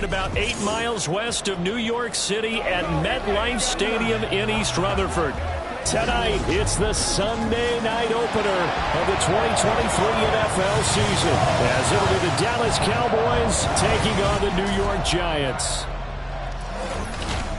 About 8 miles west of New York City at MetLife Stadium in East Rutherford. Tonight, it's the Sunday night opener of the 2023 NFL season, as it'll be the Dallas Cowboys taking on the New York Giants.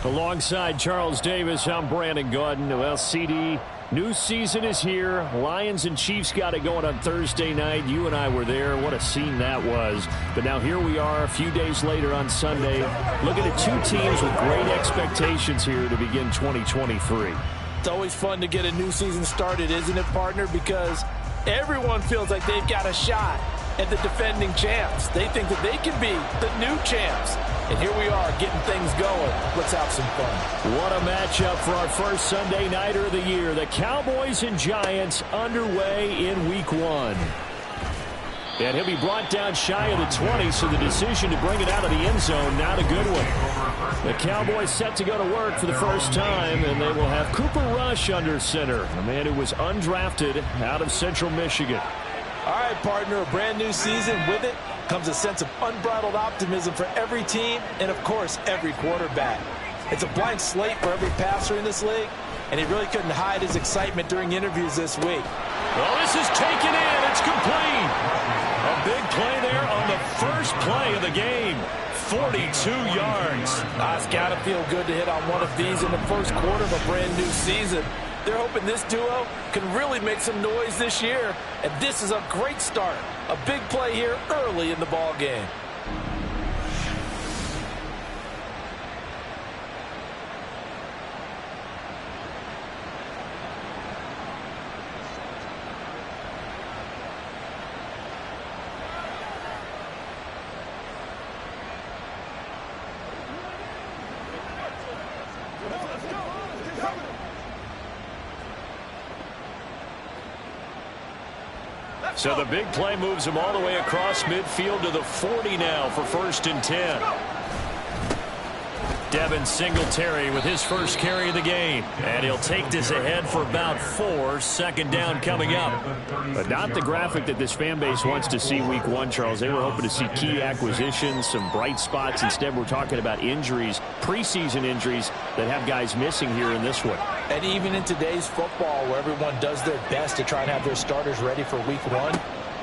Alongside Charles Davis, I'm Brandon Gaudin. Well, CD, new season is here. Lions and Chiefs got it going on Thursday night. You and I were there. What a scene that was. But now here we are a few days later on Sunday, looking at two teams with great expectations here to begin 2023. It's always fun to get a new season started, isn't it, partner? Because everyone feels like they've got a shot at the defending champs. They think that they can be the new champs. And here we are getting things going. Let's have some fun. What a matchup for our first Sunday nighter of the year. The Cowboys and Giants underway in Week 1. And he'll be brought down shy of the 20, so the decision to bring it out of the end zone, not a good one. The Cowboys set to go to work for the first time, and they will have Cooper Rush under center, a man who was undrafted out of Central Michigan. All right, partner, a brand new season. With it comes a sense of unbridled optimism for every team and, of course, every quarterback. It's a blank slate for every passer in this league, and he really couldn't hide his excitement during interviews this week. Well, this is taken in. It's complete. A big play there on the first play of the game. 42 yards. It's got to feel good to hit on one of these in the first quarter of a brand new season. They're hoping this duo can really make some noise this year, and this is a great start. A big play here early in the ball game. So the big play moves him all the way across midfield to the 40 now for 1st and 10. Devin Singletary with his first carry of the game. And he'll take this ahead for about 4. Second down coming up. But not the graphic that this fan base wants to see Week 1, Charles. They were hoping to see key acquisitions, some bright spots. Instead, we're talking about injuries, preseason injuries that have guys missing here in this one. And even in today's football, where everyone does their best to try and have their starters ready for Week 1,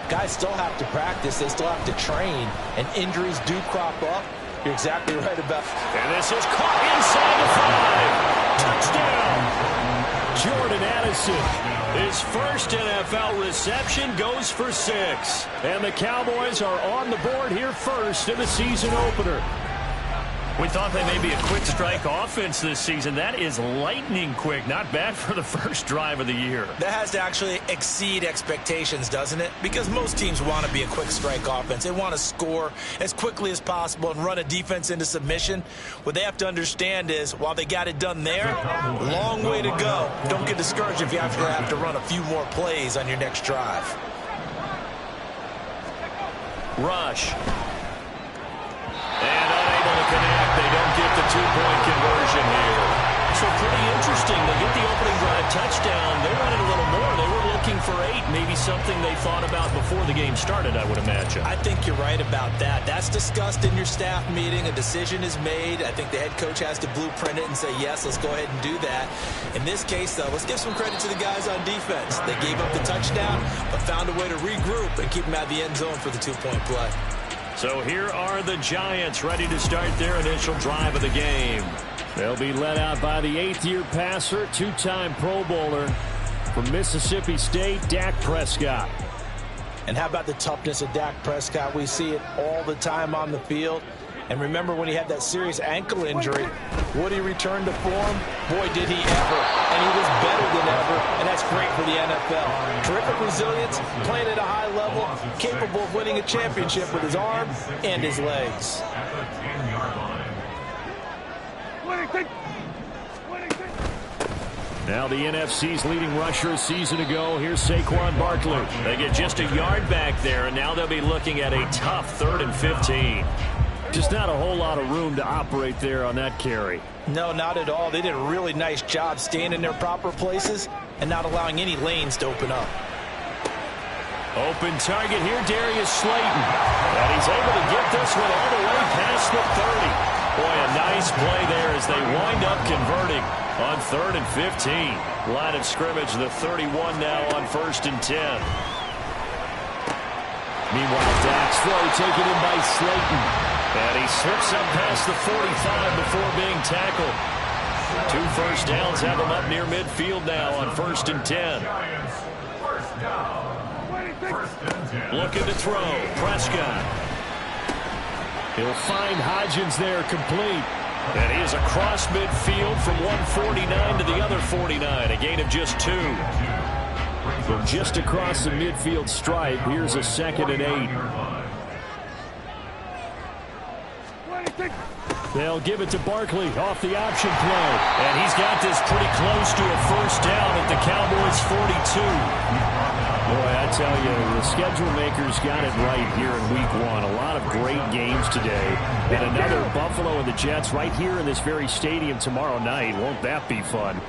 guys still have to practice. They still have to train. And injuries do crop up. You're exactly right about it. And this is caught inside the 5. Touchdown. Jordan Addison. His first NFL reception goes for 6. And the Cowboys are on the board here first in the season opener. We thought they may be a quick strike offense this season. That is lightning quick. Not bad for the first drive of the year. That has to actually exceed expectations, doesn't it? Because most teams want to be a quick strike offense. They want to score as quickly as possible and run a defense into submission. What they have to understand is, while they got it done there, long way to go. Don't get discouraged if you have to run a few more plays on your next drive. Rush. And unable to connect. They don't get the 2-point conversion here. So pretty interesting. They get the opening drive touchdown. They wanted a little more. They were looking for 8. Maybe something they thought about before the game started, I would imagine. I think you're right about that. That's discussed in your staff meeting. A decision is made. I think the head coach has to blueprint it and say, yes, let's go ahead and do that. In this case, though, let's give some credit to the guys on defense. They gave up the touchdown, but found a way to regroup and keep them out of the end zone for the 2-point play. So here are the Giants ready to start their initial drive of the game. They'll be led out by the 8th-year passer, 2-time Pro Bowler from Mississippi State, Dak Prescott. And how about the toughness of Dak Prescott? We see it all the time on the field. And remember when he had that serious ankle injury, would he return to form? Boy, did he ever. And he was better than ever, and that's great for the NFL. Terrific resilience, playing at a high level, capable of winning a championship with his arm and his legs. Now the NFC's leading rusher a season ago. Here's Saquon Barkley. They get just a yard back there, and now they'll be looking at a tough 3rd and 15. Just not a whole lot of room to operate there on that carry. No, not at all. They did a really nice job staying in their proper places and not allowing any lanes to open up. Open target here, Darius Slayton. And he's able to get this one all the way past the 30. Boy, a nice play there as they wind up converting on 3rd and 15. Line of scrimmage, the 31 now on 1st and 10. Meanwhile, Dak's throw taken in by Slayton. And he slips up past the 45 before being tackled. 2 first downs have him up near midfield now on 1st and 10. Looking to throw. Prescott. He'll find Hodgins there complete. And he is across midfield from 149 to the other 49. A gain of just 2. From just across the midfield stripe, here's a 2nd and 8. They'll give it to Barkley off the option play. And he's got this pretty close to a first down at the Cowboys' 42. Boy, I tell you, the schedule makers got it right here in Week 1. A lot of great games today. And another Buffalo and the Jets right here in this very stadium tomorrow night. Won't that be fun?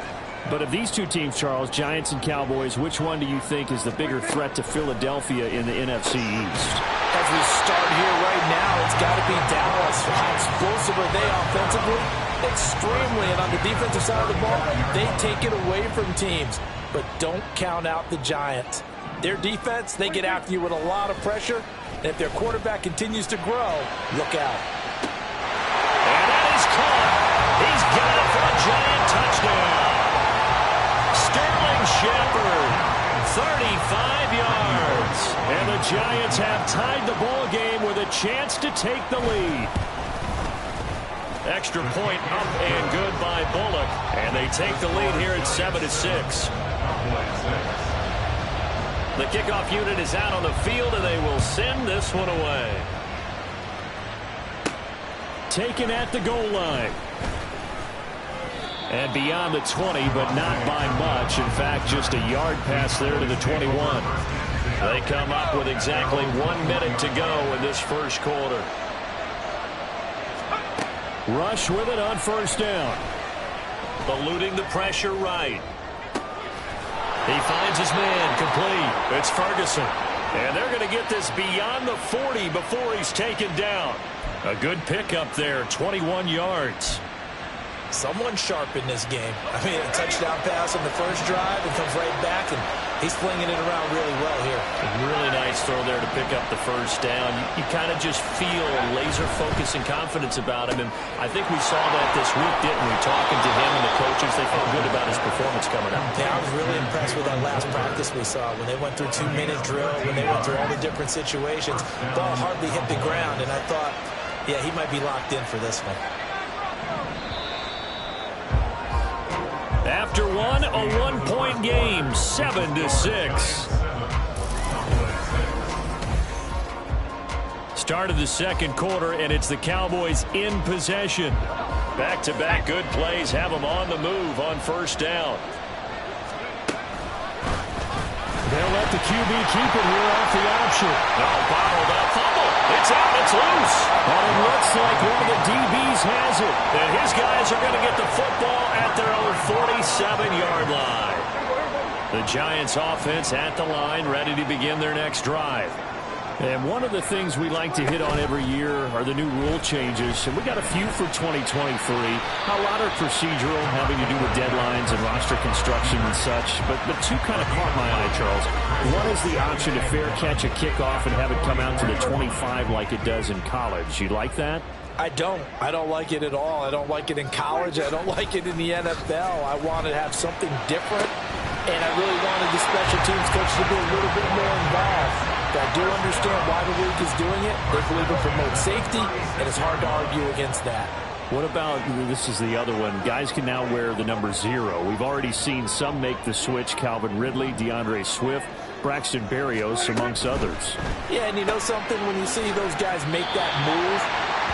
But of these two teams, Charles, Giants and Cowboys, which one do you think is the bigger threat to Philadelphia in the NFC East? As we start here right now, it's got to be Dallas. How explosive are they offensively? Extremely. And on the defensive side of the ball, they take it away from teams. But don't count out the Giants. Their defense, they get after you with a lot of pressure. And if their quarterback continues to grow, look out. And that is caught. He's got it for a Giant touchdown. Sterling Shepard, 35 yards. And the Giants have tied the ball game with a chance to take the lead. Extra point up and good by Bullock. And they take the lead here at 7-6. The kickoff unit is out on the field, and they will send this one away. Taken at the goal line. And beyond the 20, but not by much. In fact, just a yard pass there to the 21. They come up with exactly 1 minute to go in this first quarter. Rush with it on first down. Eluding the pressure right. He finds his man complete. It's Ferguson. And they're going to get this beyond the 40 before he's taken down. A good pickup there, 21 yards. Someone sharp in this game. I mean, a touchdown pass on the first drive and comes right back, and he's flinging it around really well here. A really nice throw there to pick up the first down. You kind of just feel laser focus and confidence about him, and I think we saw that this week, didn't we? Talking to him and the coaches, they felt good about his performance coming up. Yeah, I was really impressed with that last practice we saw when they went through 2-minute drill, when they went through all the different situations. Ball hardly hit the ground, and I thought, yeah, he might be locked in for this one. After one, a 1-point game, 7-6. Start of the second quarter, and it's the Cowboys in possession. Back-to-back good plays have them on the move on first down. They'll let the QB keep it here off the option. Oh, bottled up, fumble. It's out, it's loose. And it looks like one of the DBs has it. And his guys are going to get the football at their own 47-yard line. The Giants offense at the line, ready to begin their next drive. And one of the things we like to hit on every year are the new rule changes. And we got a few for 2023. A lot are procedural, having to do with deadlines and roster construction and such. But two kind of caught my eye, Charles. One is the option to fair catch a kickoff and have it come out to the 25 like it does in college. You like that? I don't like it at all. I don't like it in college. I don't like it in the NFL. I want to have something different. And I really wanted the special teams coach to be a little bit more involved. But I do understand why the league is doing it. They believe it promotes safety, and it's hard to argue against that. What about, this is the other one, guys can now wear the number 0. We've already seen some make the switch, Calvin Ridley, DeAndre Swift, Braxton Berrios, amongst others. Yeah, and you know something? When you see those guys make that move,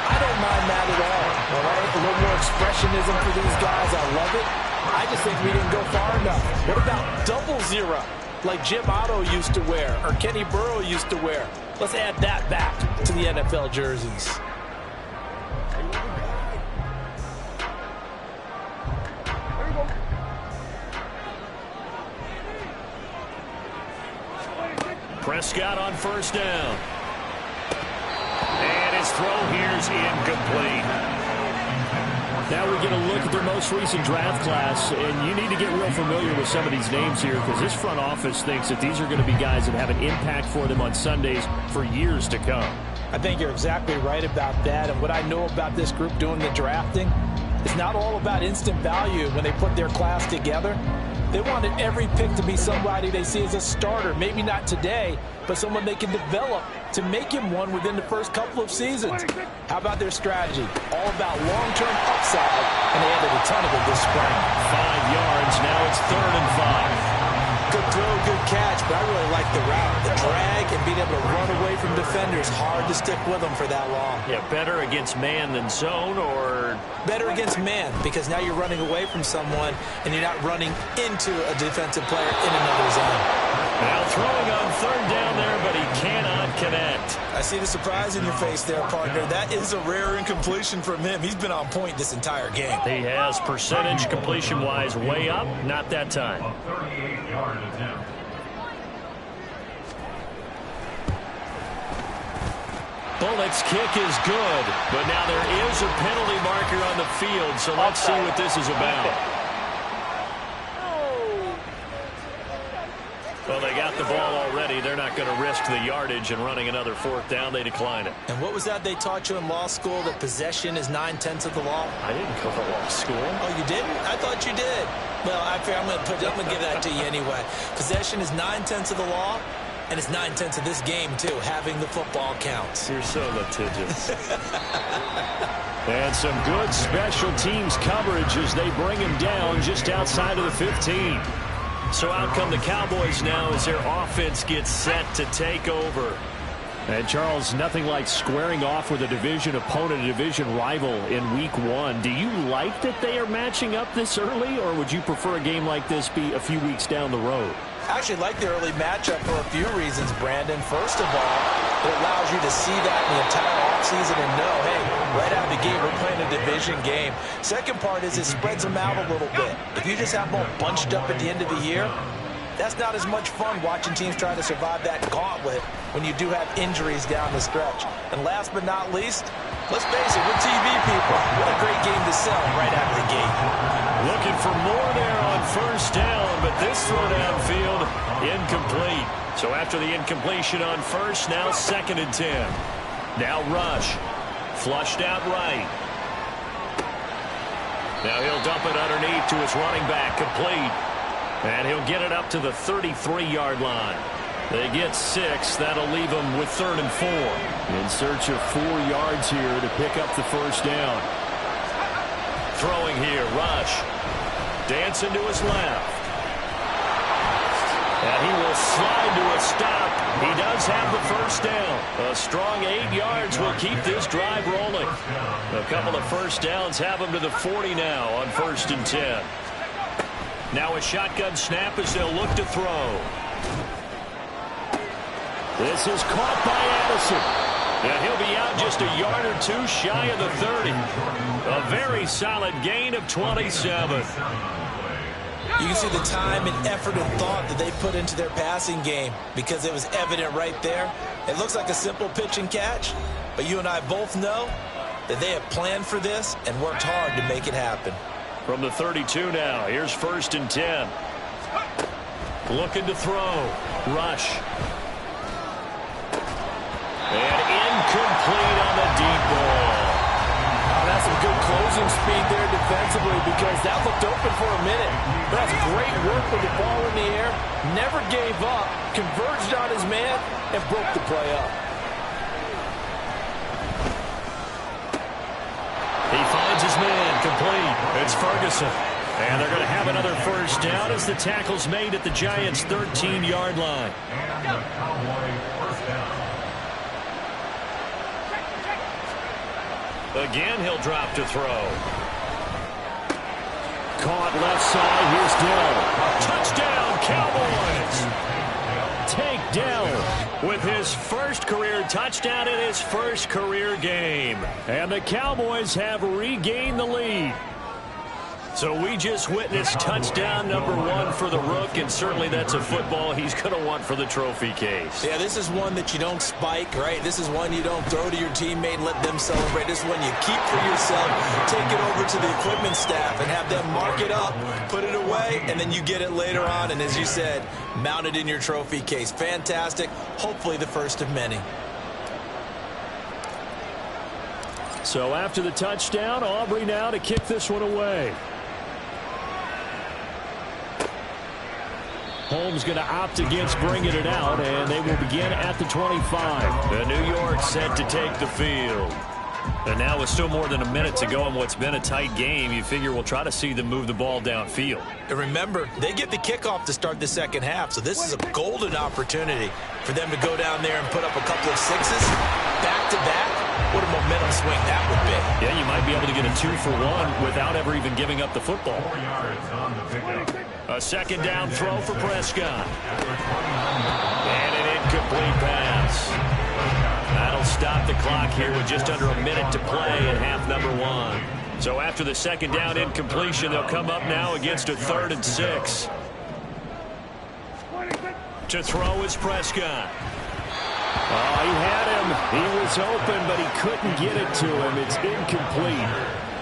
I don't mind that at all right? A little more expressionism for these guys. I love it. I just think we didn't go far enough. What about double 0? Like Jim Otto used to wear, or Kenny Burrow used to wear. Let's add that back to the NFL jerseys. Prescott on first down. And his throw here's incomplete. Now we get a look at their most recent draft class, and you need to get real familiar with some of these names here because this front office thinks that these are going to be guys that have an impact for them on Sundays for years to come. I think you're exactly right about that, and what I know about this group doing the drafting, it's not all about instant value when they put their class together. They wanted every pick to be somebody they see as a starter, maybe not today, but someone they can develop to make him one within the first couple of seasons. How about their strategy? All about long-term upside, and they added a ton of it this spring. 5 yards, now it's 3rd and 5. Good throw, good catch, but I really like the route. The drag and being able to run away from defenders, hard to stick with them for that long. Yeah, better against man than zone, or better against man, because now you're running away from someone and you're not running into a defensive player in another zone. Now throwing on 3rd down there, but he cannot connect. I see the surprise in your face there, partner. That is a rare incompletion from him. He's been on point this entire game. He has, percentage completion-wise way up, not that time. Bullett's kick is good, but now there is a penalty marker on the field, so let's see what this is about. Well, they got the ball already. They're not going to risk the yardage and running another 4th down. They decline it. And what was that they taught you in law school, that possession is 9/10 of the law? I didn't go to law school. Oh, you didn't? I thought you did. Well, I'm going to give that to you anyway. Possession is 9/10 of the law, and it's 9/10 of this game, too. Having the football counts. You're so litigious. And some good special teams coverage as they bring him down just outside of the 15. So out come the Cowboys now as their offense gets set to take over. And, Charles, nothing like squaring off with a division opponent, a division rival in Week 1. Do you like that they are matching up this early, or would you prefer a game like this be a few weeks down the road? I actually like the early matchup for a few reasons, Brandon. First of all, it allows you to see that in the entire offseason and know, hey, right out of the gate, we're playing a division game. Second part is it spreads them out a little bit. If you just have them all bunched up at the end of the year, that's not as much fun watching teams try to survive that gauntlet when you do have injuries down the stretch. And last but not least, let's face it, we're TV people. What a great game to sell right out of the gate. Looking for more there on 1st down, but this throw downfield incomplete. So after the incompletion on 1st, now 2nd and 10. Now Rush. Flushed out right. Now he'll dump it underneath to his running back, complete. And he'll get it up to the 33-yard line. They get 6. That'll leave them with 3rd and 4. In search of 4 yards here to pick up the 1st down. Throwing here, Rush. Dancing to his left. And he will slide to a stop. He does have the 1st down. A strong 8 yards will keep this drive rolling. A couple of 1st downs have him to the 40 now on 1st and 10. Now a shotgun snap as they'll look to throw. This is caught by Addison. And he'll be out just a yard or 2 shy of the 30. A very solid gain of 27. You can see the time and effort and thought that they put into their passing game because it was evident right there. It looks like a simple pitch and catch, but you and I both know that they have planned for this and worked hard to make it happen. From the 32 now, here's 1st and 10. Looking to throw. Rush. And incomplete on the deep ball. That's some good closing speed there defensively because that looked open for a minute. That's great work with the ball in the air. Never gave up, converged on his man, and broke the play up. He finds his man, complete. It's Ferguson. And they're going to have another 1st down as the tackle's made at the Giants' 13-yard line. Again, he'll drop to throw. Caught left side. Here's Dell. Touchdown, Cowboys. Take Dell with his first career touchdown in his first career game. And the Cowboys have regained the lead. So we just witnessed touchdown number 1 for the Rook, and certainly that's a football he's going to want for the trophy case. Yeah, this is one that you don't spike, right? This is one you don't throw to your teammate and let them celebrate. This is one you keep for yourself, take it over to the equipment staff and have them mark it up, put it away, and then you get it later on. And as you said, mount it in your trophy case. Fantastic. Hopefully the first of many. So after the touchdown, Aubrey now to kick this one away. Holmes going to opt against bringing it out, and they will begin at the 25. The New York set to take the field. And now with still more than a minute to go in what's been a tight game, you figure we'll try to see them move the ball downfield. And remember, they get the kickoff to start the second half, so this is a golden opportunity for them to go down there and put up a couple of sixes back-to-back. What a momentum swing that would be. Yeah, you might be able to get a 2-for-1 without ever even giving up the football. A second down throw for Prescott. And an incomplete pass. That'll stop the clock here with just under a minute to play in half number 1. So after the second down incompletion, they'll come up now against a 3rd and 6. To throw is Prescott. Oh, he had him. He was open, but he couldn't get it to him. It's incomplete.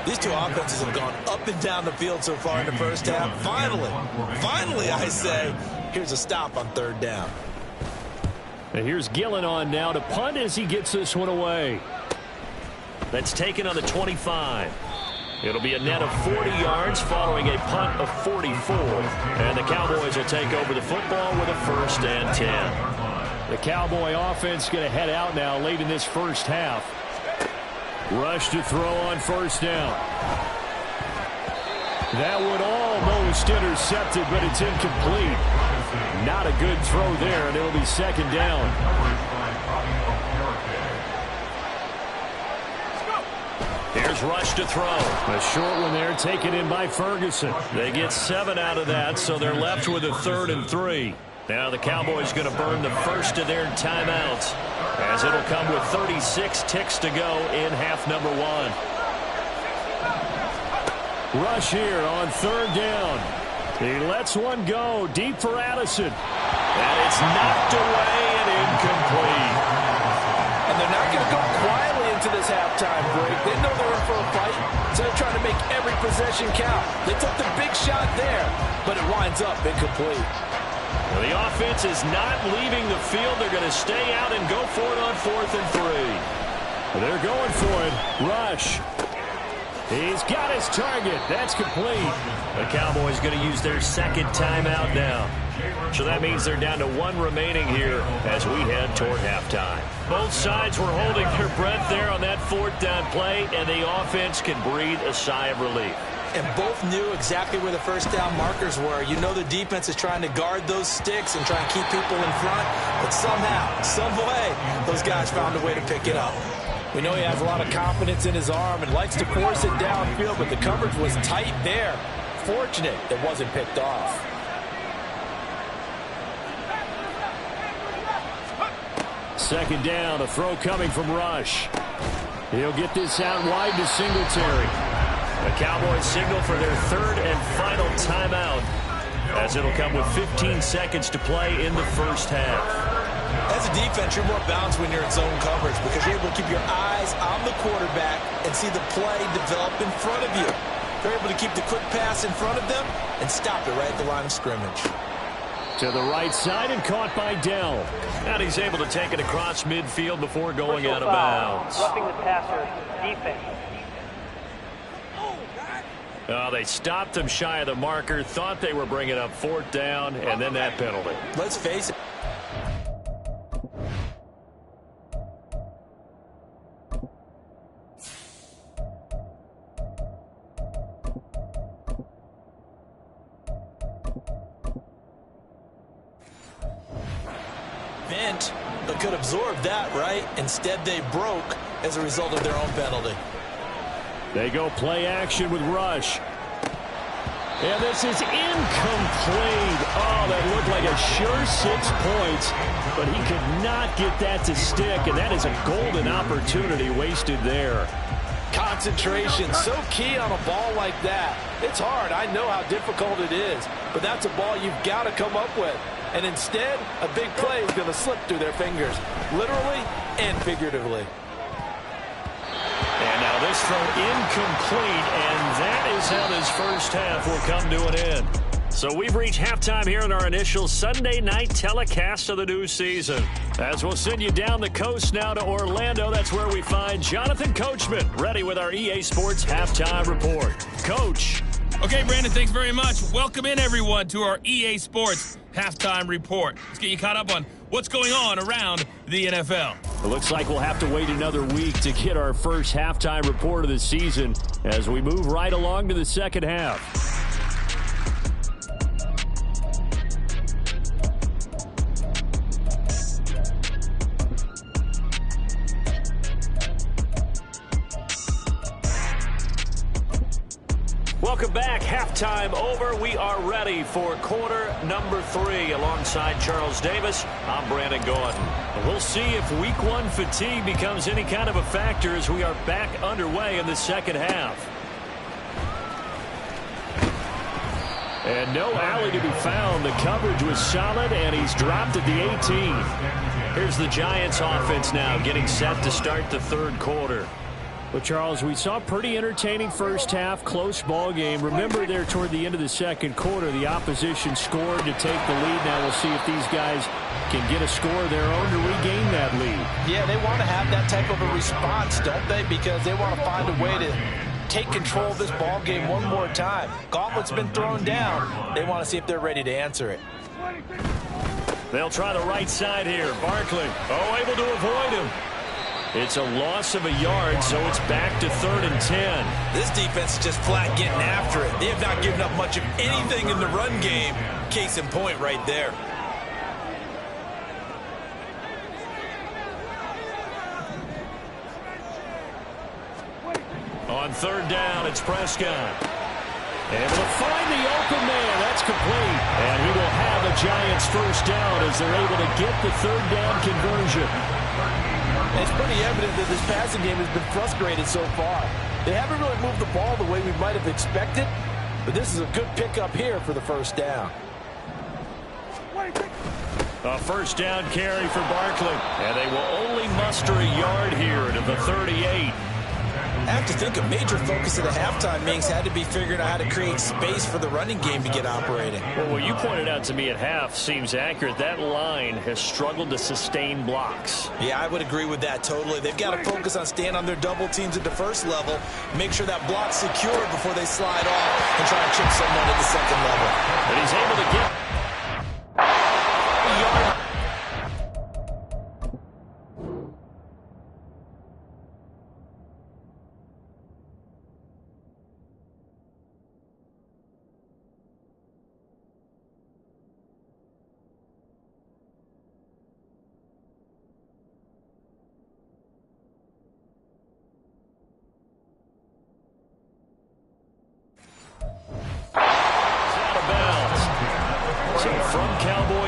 These two offenses have gone up and down the field so far in the first half. Finally, I say, here's a stop on 3rd down. And here's Gillen on now to punt as he gets this one away. That's taken on the 25. It'll be a net of 40 yards following a punt of 44. And the Cowboys will take over the football with a 1st and 10. The Cowboy offense going to head out now late in this first half. Rush to throw on 1st down. That would almost intercepted, but it's incomplete. Not a good throw there, and it'll be 2nd down. Here's Rush to throw. A short one there taken in by Ferguson. They get 7 out of that, so they're left with a 3rd and 3. Now the Cowboys going to burn the first of their timeouts, as it'll come with 36 ticks to go in half number 1. Rush here on 3rd down. He lets one go deep for Addison. And it's knocked away and incomplete. And they're not going to go quietly into this halftime break. They know they're in for a fight, so they're trying to make every possession count. They took the big shot there, but it winds up incomplete. Well, the offense is not leaving the field. They're going to stay out and go for it on 4th and 3. They're going for it. Rush. He's got his target. That's complete. The Cowboys going to use their 2nd timeout now. So that means they're down to 1 remaining here as we head toward halftime. Both sides were holding their breath there on that 4th down play, and the offense can breathe a sigh of relief. And both knew exactly where the 1st down markers were. You know the defense is trying to guard those sticks and try and keep people in front, but somehow, some way, those guys found a way to pick it up. We know he has a lot of confidence in his arm and likes to force it downfield, but the coverage was tight there. Fortunate it wasn't picked off. Second down, a throw coming from Rush. He'll get this out wide to Singletary. The Cowboys signal for their 3rd and final timeout, as it'll come with 15 seconds to play in the first half. As a defense, you're more balanced when you're in zone coverage because you're able to keep your eyes on the quarterback and see the play develop in front of you. They're able to keep the quick pass in front of them and stop it right at the line of scrimmage. To the right side and caught by Dell. And he's able to take it across midfield before going out of bounds. Roughing the passer, defense. They stopped him shy of the marker, thought they were bringing up 4th down, and then that penalty. Let's face it. Bent, but could absorb that, right? Instead, they broke as a result of their own penalty. They go play action with Rush. And this is incomplete. Oh, that looked like a sure 6 points, but he could not get that to stick, and that is a golden opportunity wasted there. Concentration, so key on a ball like that. It's hard. I know how difficult it is, but that's a ball you've got to come up with. And instead, a big play is going to slip through their fingers, literally and figuratively. And now this throw incomplete, and that is how this first half will come to an end. So we've reached halftime here in our initial Sunday night telecast of the new season. As we'll send you down the coast now to Orlando, that's where we find Jonathan Coachman, ready with our EA Sports Halftime Report. Coach. Okay, Brandon, thanks very much. Welcome in, everyone, to our EA Sports Halftime Report. Let's get you caught up on what's going on around the NFL. It looks like we'll have to wait another week to get our first halftime report of the season as we move right along to the second half. Welcome back. Halftime over. We are ready for quarter number 3. Alongside Charles Davis, I'm Brandon Gordon. We'll see if week 1 fatigue becomes any kind of a factor as we are back underway in the second half. And no alley to be found. The coverage was solid, and he's dropped at the 18. Here's the Giants offense now getting set to start the third quarter. Well, Charles, we saw a pretty entertaining first half, close ball game. Remember there toward the end of the second quarter, the opposition scored to take the lead. Now we'll see if these guys can get a score of their own to regain that lead. Yeah, they want to have that type of a response, don't they? Because they want to find a way to take control of this ball game one more time. Gauntlet's been thrown down. They want to see if they're ready to answer it. They'll try the right side here. Barkley, able to avoid him. It's a loss of a yard, so it's back to 3rd and 10. This defense is just flat getting after it. They have not given up much of anything in the run game. Case in point right there. On 3rd down, it's Prescott. Able to find the open man. That's complete. And he will have a Giants first down as they're able to get the 3rd down conversion. It's pretty evident that this passing game has been frustrated so far. They haven't really moved the ball the way we might have expected, but this is a good pickup here for the first down. A first down carry for Barkley, and they will only muster a yard here to the 38. I have to think a major focus of the halftime meetings had to be figuring out how to create space for the running game to get operating. Well, what you pointed out to me at half seems accurate. That line has struggled to sustain blocks. Yeah, I would agree with that totally. They've got to focus on staying on their double teams at the first level, make sure that block's secure before they slide off and try and chip someone at the second level. But he's able to get a yard.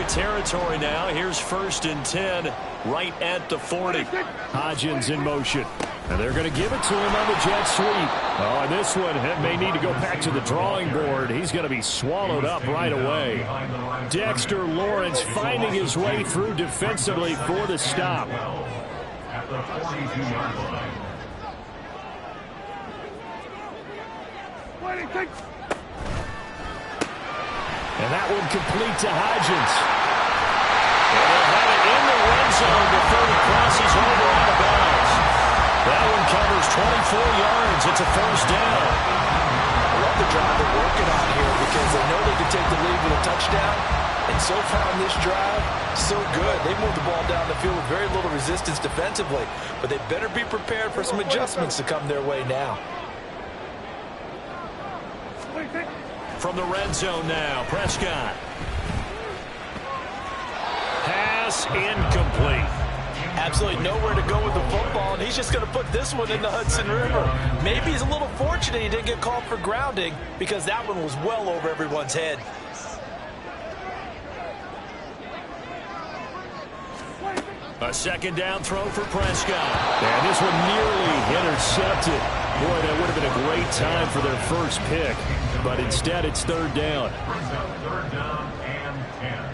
Territory now. Here's 1st and 10 right at the 40. Hodgins in motion. And they're going to give it to him on the jet sweep. Oh, and this one may need to go back to the drawing board. He's going to be swallowed up right away. Dexter Lawrence finding his way through defensively for the stop. At the 42-yard line. And that one complete to Hodgins. And they'll have it in the red zone before he crosses over out of bounds. That one covers 24 yards. It's a first down. I love the drive they're working on here because they know they can take the lead with a touchdown. And so far on this drive, so good. They moved the ball down the field with very little resistance defensively. But they better be prepared for some adjustments to come their way now. From the red zone now, Prescott. Pass incomplete. Absolutely nowhere to go with the football, and he's just going to put this one in the Hudson River. Maybe he's a little fortunate he didn't get called for grounding because that one was well over everyone's head. A second down throw for Prescott. And this one nearly intercepted. Boy, that would have been a great time for their first pick, but instead it's third down. Brings up third down and 10.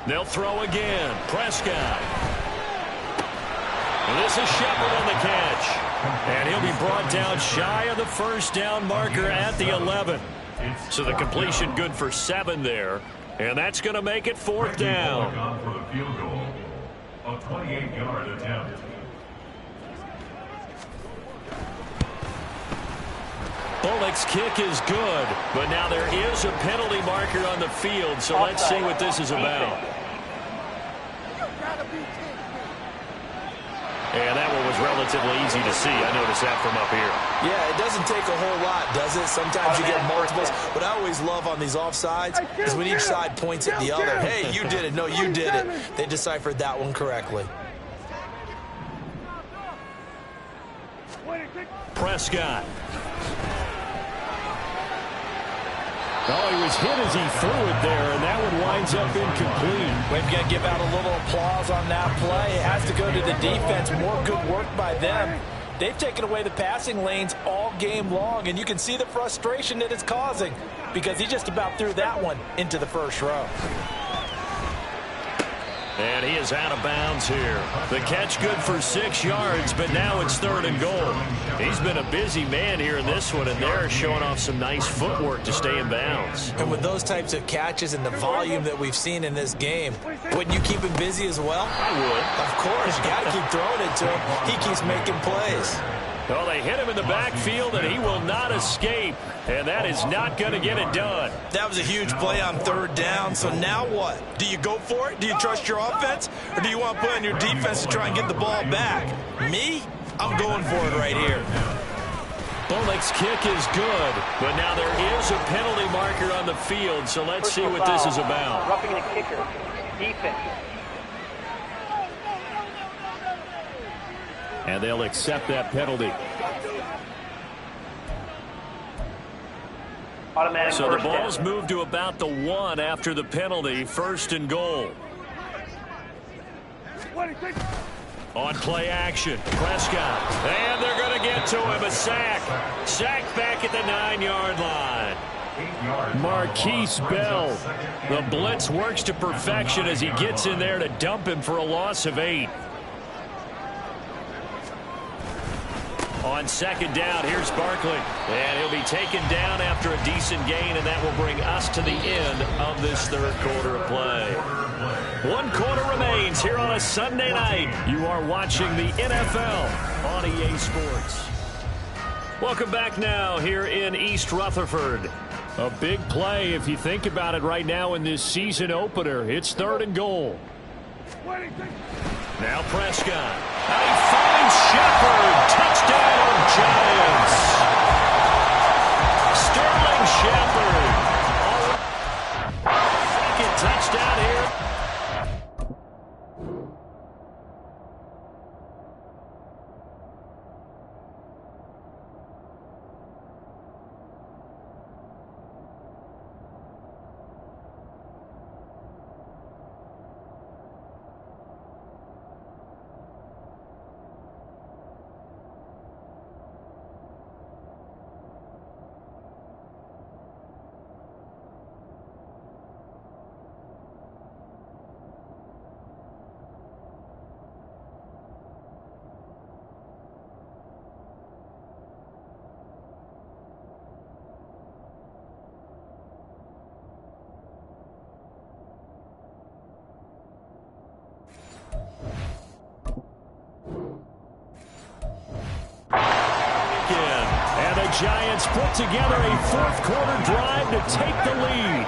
They'll throw again. Prescott. And this is Shepard on the catch. And he'll be brought down shy of the first down marker at the 11. So the completion good for 7 there. And that's going to make it fourth down. For the field goal, a 28-yard attempt. Bullock's kick is good, but now there is a penalty marker on the field, so let's see what this is about. And that one was relatively easy to see. I noticed that from up here. Yeah, it doesn't take a whole lot, does it? Sometimes you get multiples. What I always love on these offsides is when each side points at the other. Hey, you did it. No, you did it. They deciphered that one correctly. Prescott. Oh, he was hit as he threw it there, and that one winds up incomplete. We've got to give out a little applause on that play. It has to go to the defense. More good work by them. They've taken away the passing lanes all game long, and you can see the frustration that it's causing because he just about threw that one into the first row. And he is out of bounds here. The catch good for 6 yards, but now it's third and goal. He's been a busy man here in this one, and they're showing off some nice footwork to stay in bounds. And with those types of catches and the volume that we've seen in this game, wouldn't you keep him busy as well? I would. Of course. You got to keep throwing it to him. He keeps making plays. Well, they hit him in the backfield, and he will not escape. And that is not going to get it done. That was a huge play on third down. So now what? Do you go for it? Do you trust your offense? Or do you want to put on your defense to try and get the ball back? Me? I'm going for it right here. Bullock's kick is good, but now there is a penalty marker on the field, so let's see what this is about. Roughing the kicker. Defense. And they'll accept that penalty. Automatic So the first ball's down. moved to about the 1 after the penalty, first and goal. On play action, Prescott. And they're going to get to him, a sack. Sacked back at the 9-yard line. Marquise Bell. The blitz works to perfection as he gets in there to dump him for a loss of 8. On second down, here's Barkley. And he'll be taken down after a decent gain, and that will bring us to the end of this third quarter of play. 1 quarter remains here on a Sunday night. You are watching the NFL on EA Sports. Welcome back now here in East Rutherford. A big play if you think about it right now in this season opener. It's third and goal. Now Prescott. And he finds Shepard. Touchdown, Giants. Sterling Shepard. Second touchdown here. Giants put together a fourth quarter drive to take the lead.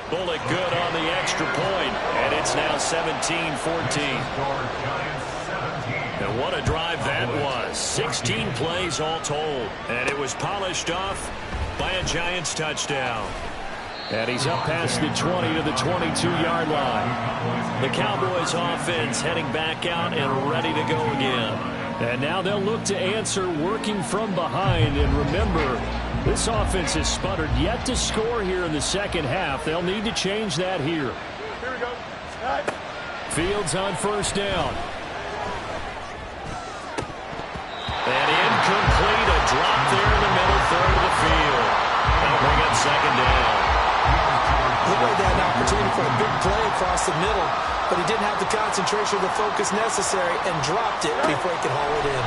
Bullock good on the extra point, and it's now 17-14. And what a drive that was. 16 plays all told, and it was polished off by a Giants touchdown. And he's up past the 20 to the 22-yard line. The Cowboys offense heading back out and ready to go again. And now they'll look to answer working from behind. And remember, This offense has sputtered yet to score here in the second half. They'll need to change that here. Here we go. Fields on first down. And incomplete. A drop there in the middle third of the field. That'll bring up second down. He laid that opportunity for a big play across the middle, but he didn't have the concentration or the focus necessary and dropped it before he could haul it in.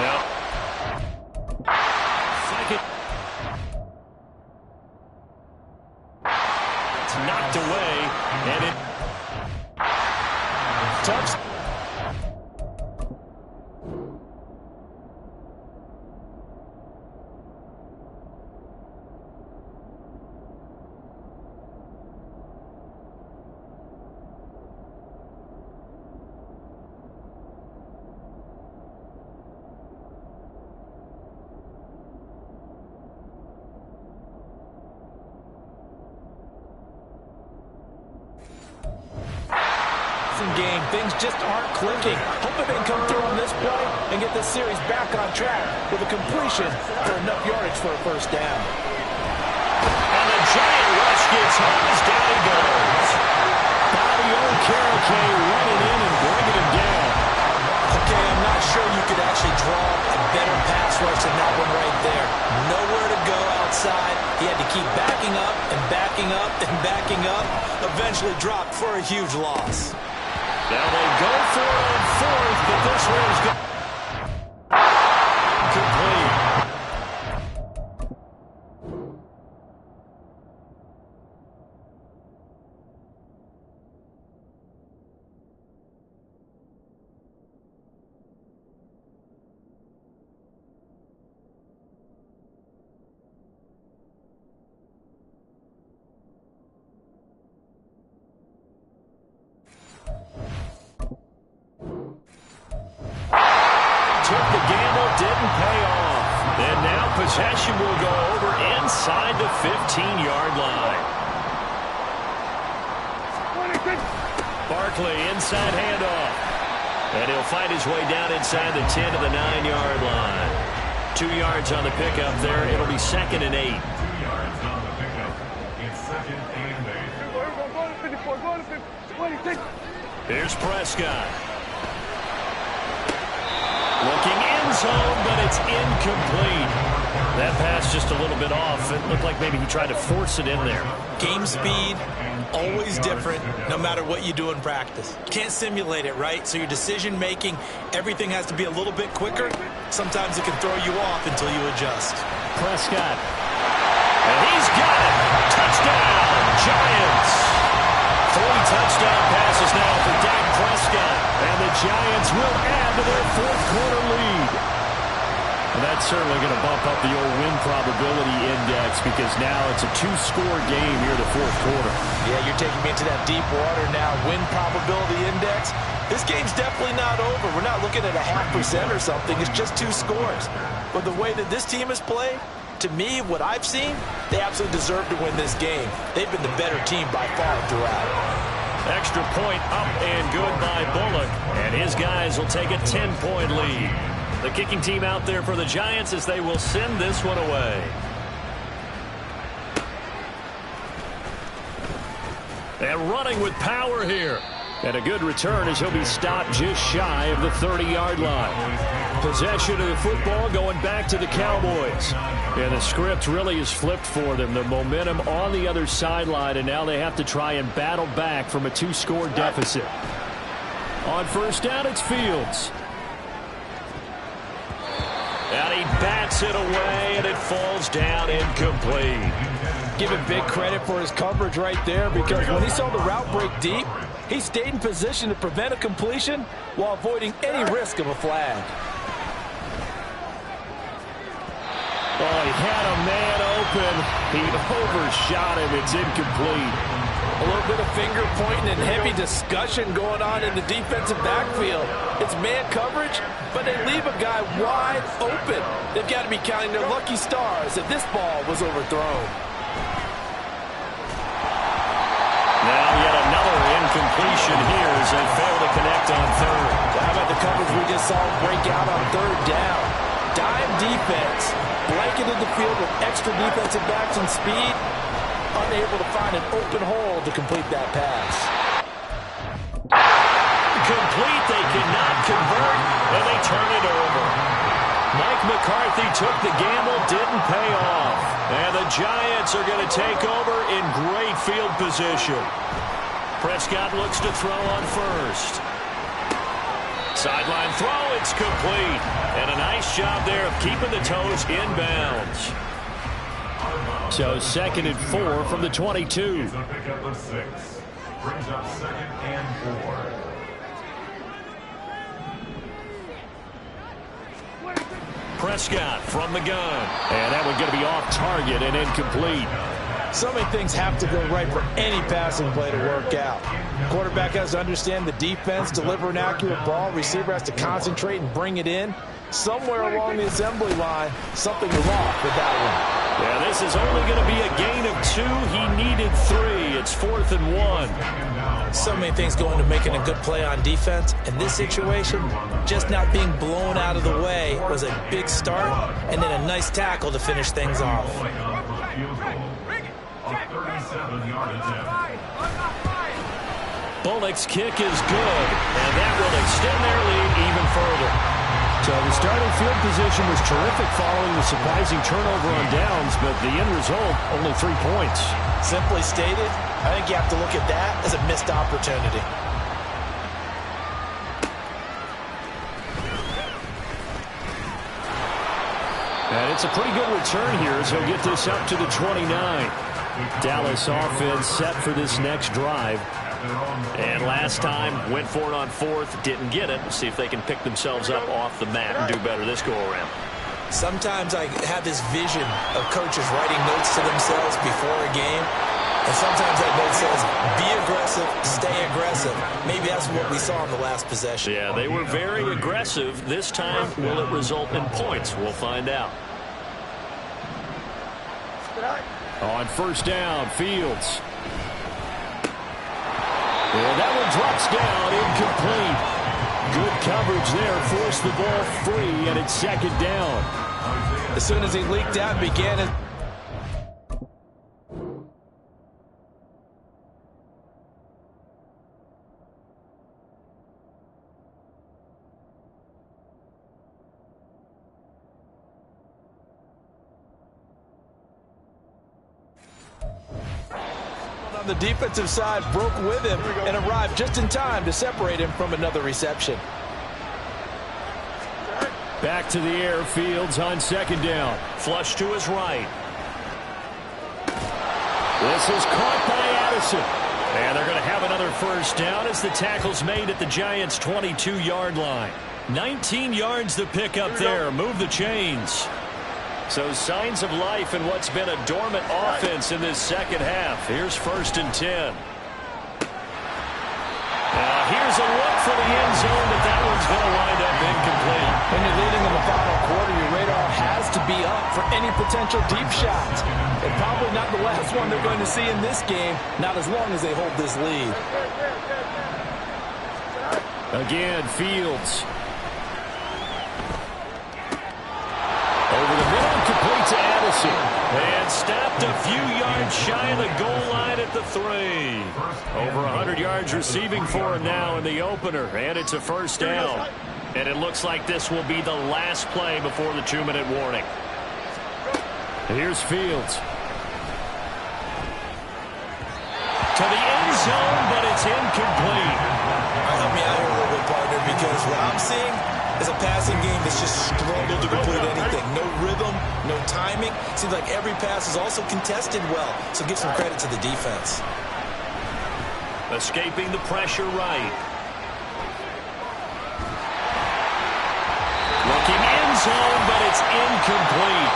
Yeah. Second. It's knocked away, and it touched. Game, things just aren't clicking. Hoping they can come through on this play and get this series back on track with a completion for enough yardage for a first down. And the giant rush gets home as down he goes. Bobby Okereke running in and bringing him down. Okay, I'm not sure you could actually draw a better pass rush than that one right there. Nowhere to go outside. He had to keep backing up and backing up and backing up. Eventually dropped for a huge loss. Now they go for it on fourth, but this one is complete. Took the gamble, didn't pay off. And now possession will go over inside the 15-yard line. Barkley inside handoff. And he'll find his way down inside the 10 to the 9-yard line. 2 yards on the pickup there. It'll be 2nd and 8. 2 yards on the pickup. It's 2nd and 8. Here's Prescott. Looking end zone, but it's incomplete. That pass just a little bit off. It looked like maybe he tried to force it in there. Game speed, always different, no matter what you do in practice. You can't simulate it, right? So your decision-making, everything has to be a little bit quicker. Sometimes it can throw you off until you adjust. Prescott. And he's got it. Touchdown, Giants. 3 touchdown passes now for Dak Prescott. And the Giants will add to their fourth-quarter lead. And that's certainly going to bump up the old win probability index because now it's a 2-score game here in the fourth quarter. Yeah, you're taking me into that deep water now. Win probability index. This game's definitely not over. We're not looking at a 0.5% or something. It's just 2 scores. But the way that this team has played, to me, what I've seen, they absolutely deserve to win this game. They've been the better team by far throughout. Extra point up and good by Bullock. And his guys will take a 10-point lead. The kicking team out there for the Giants as they will send this one away. And running with power here. And a good return as he'll be stopped just shy of the 30-yard line. Possession of the football going back to the Cowboys. And the script really is flipped for them. The momentum on the other sideline, and now they have to try and battle back from a 2-score deficit. On first down, it's Fields. And he bats it away, and it falls down incomplete. Give him big credit for his coverage right there because when he saw the route break deep, he stayed in position to prevent a completion while avoiding any risk of a flag. Oh, he had a man open. He overshot him. It's incomplete. A little bit of finger pointing and heavy discussion going on in the defensive backfield. It's man coverage, but they leave a guy wide open. They've got to be counting their lucky stars that this ball was overthrown. Now yet another incompletion here as they fail to connect on third. How about the coverage we just saw break out on third down? dime defense, blanketed the field with extra defensive backs and speed, unable to find an open hole to complete that pass. Complete, they cannot convert, and they turn it over. Mike McCarthy took the gamble, didn't pay off. And the Giants are going to take over in great field position. Prescott looks to throw on first. Sideline throw, it's complete. And a nice job there of keeping the toes inbounds. So 2nd and 4 from the 22. It's a pickup of 6. Brings up 2nd and 4. Prescott from the gun. And that one going to be off target and incomplete. So many things have to go right for any passing play to work out. Quarterback has to understand the defense, deliver an accurate ball. Receiver has to concentrate and bring it in. Somewhere along the assembly line, something is off with that one. Yeah, this is only going to be a gain of 2. He needed 3. It's 4th and 1. So many things go into making a good play on defense. In this situation, just not being blown out of the way was a big start, and then a nice tackle to finish things off. Bullock's kick is good, and that will extend their lead even further. So the starting field position was terrific following the surprising turnover on downs, but the end result, only 3 points. Simply stated, I think you have to look at that as a missed opportunity. And it's a pretty good return here as he'll get this up to the 29. Dallas offense set for this next drive. And last time, went for it on 4th, didn't get it. See if they can pick themselves up off the mat and do better this go-around. Sometimes I have this vision of coaches writing notes to themselves before a game. And sometimes that note says, be aggressive, stay aggressive. Maybe that's what we saw in the last possession. Yeah, they were very aggressive. This time, will it result in points? We'll find out. On 1st down, Fields. And that one drops down, incomplete. Good coverage there, forced the ball free, and it's 2nd down. As soon as he leaked out and began it. On the defensive side, broke with him and arrived just in time to separate him from another reception. Back to the air, Fields on 2nd down. Flush to his right. This is caught by Addison. And they're going to have another 1st down as the tackle's made at the Giants' 22-yard line. 19 yards to pick up there. Move the chains. So signs of life in what's been a dormant offense in this 2nd half. Here's 1st and 10. Here's a look for the end zone, but that one's going to wind up incomplete. When you're leading in the final quarter, your radar has to be up for any potential deep shots. And probably not the last one they're going to see in this game, not as long as they hold this lead. Again, Fields. Over the middle, complete to Addison. And stopped a few yards shy of the goal line at the 3. Over 100 yards receiving for him now in the opener. And it's a 1st down. And it looks like this will be the last play before the 2-minute warning. Here's Fields. To the end zone, but it's incomplete. Help me out here a little bit, partner, because what I'm seeing is a passing game that's just struggled to complete anything. No rhythm, no timing. Seems like every pass is also contested well, so give some credit to the defense. Escaping the pressure right. Looking end zone, but it's incomplete.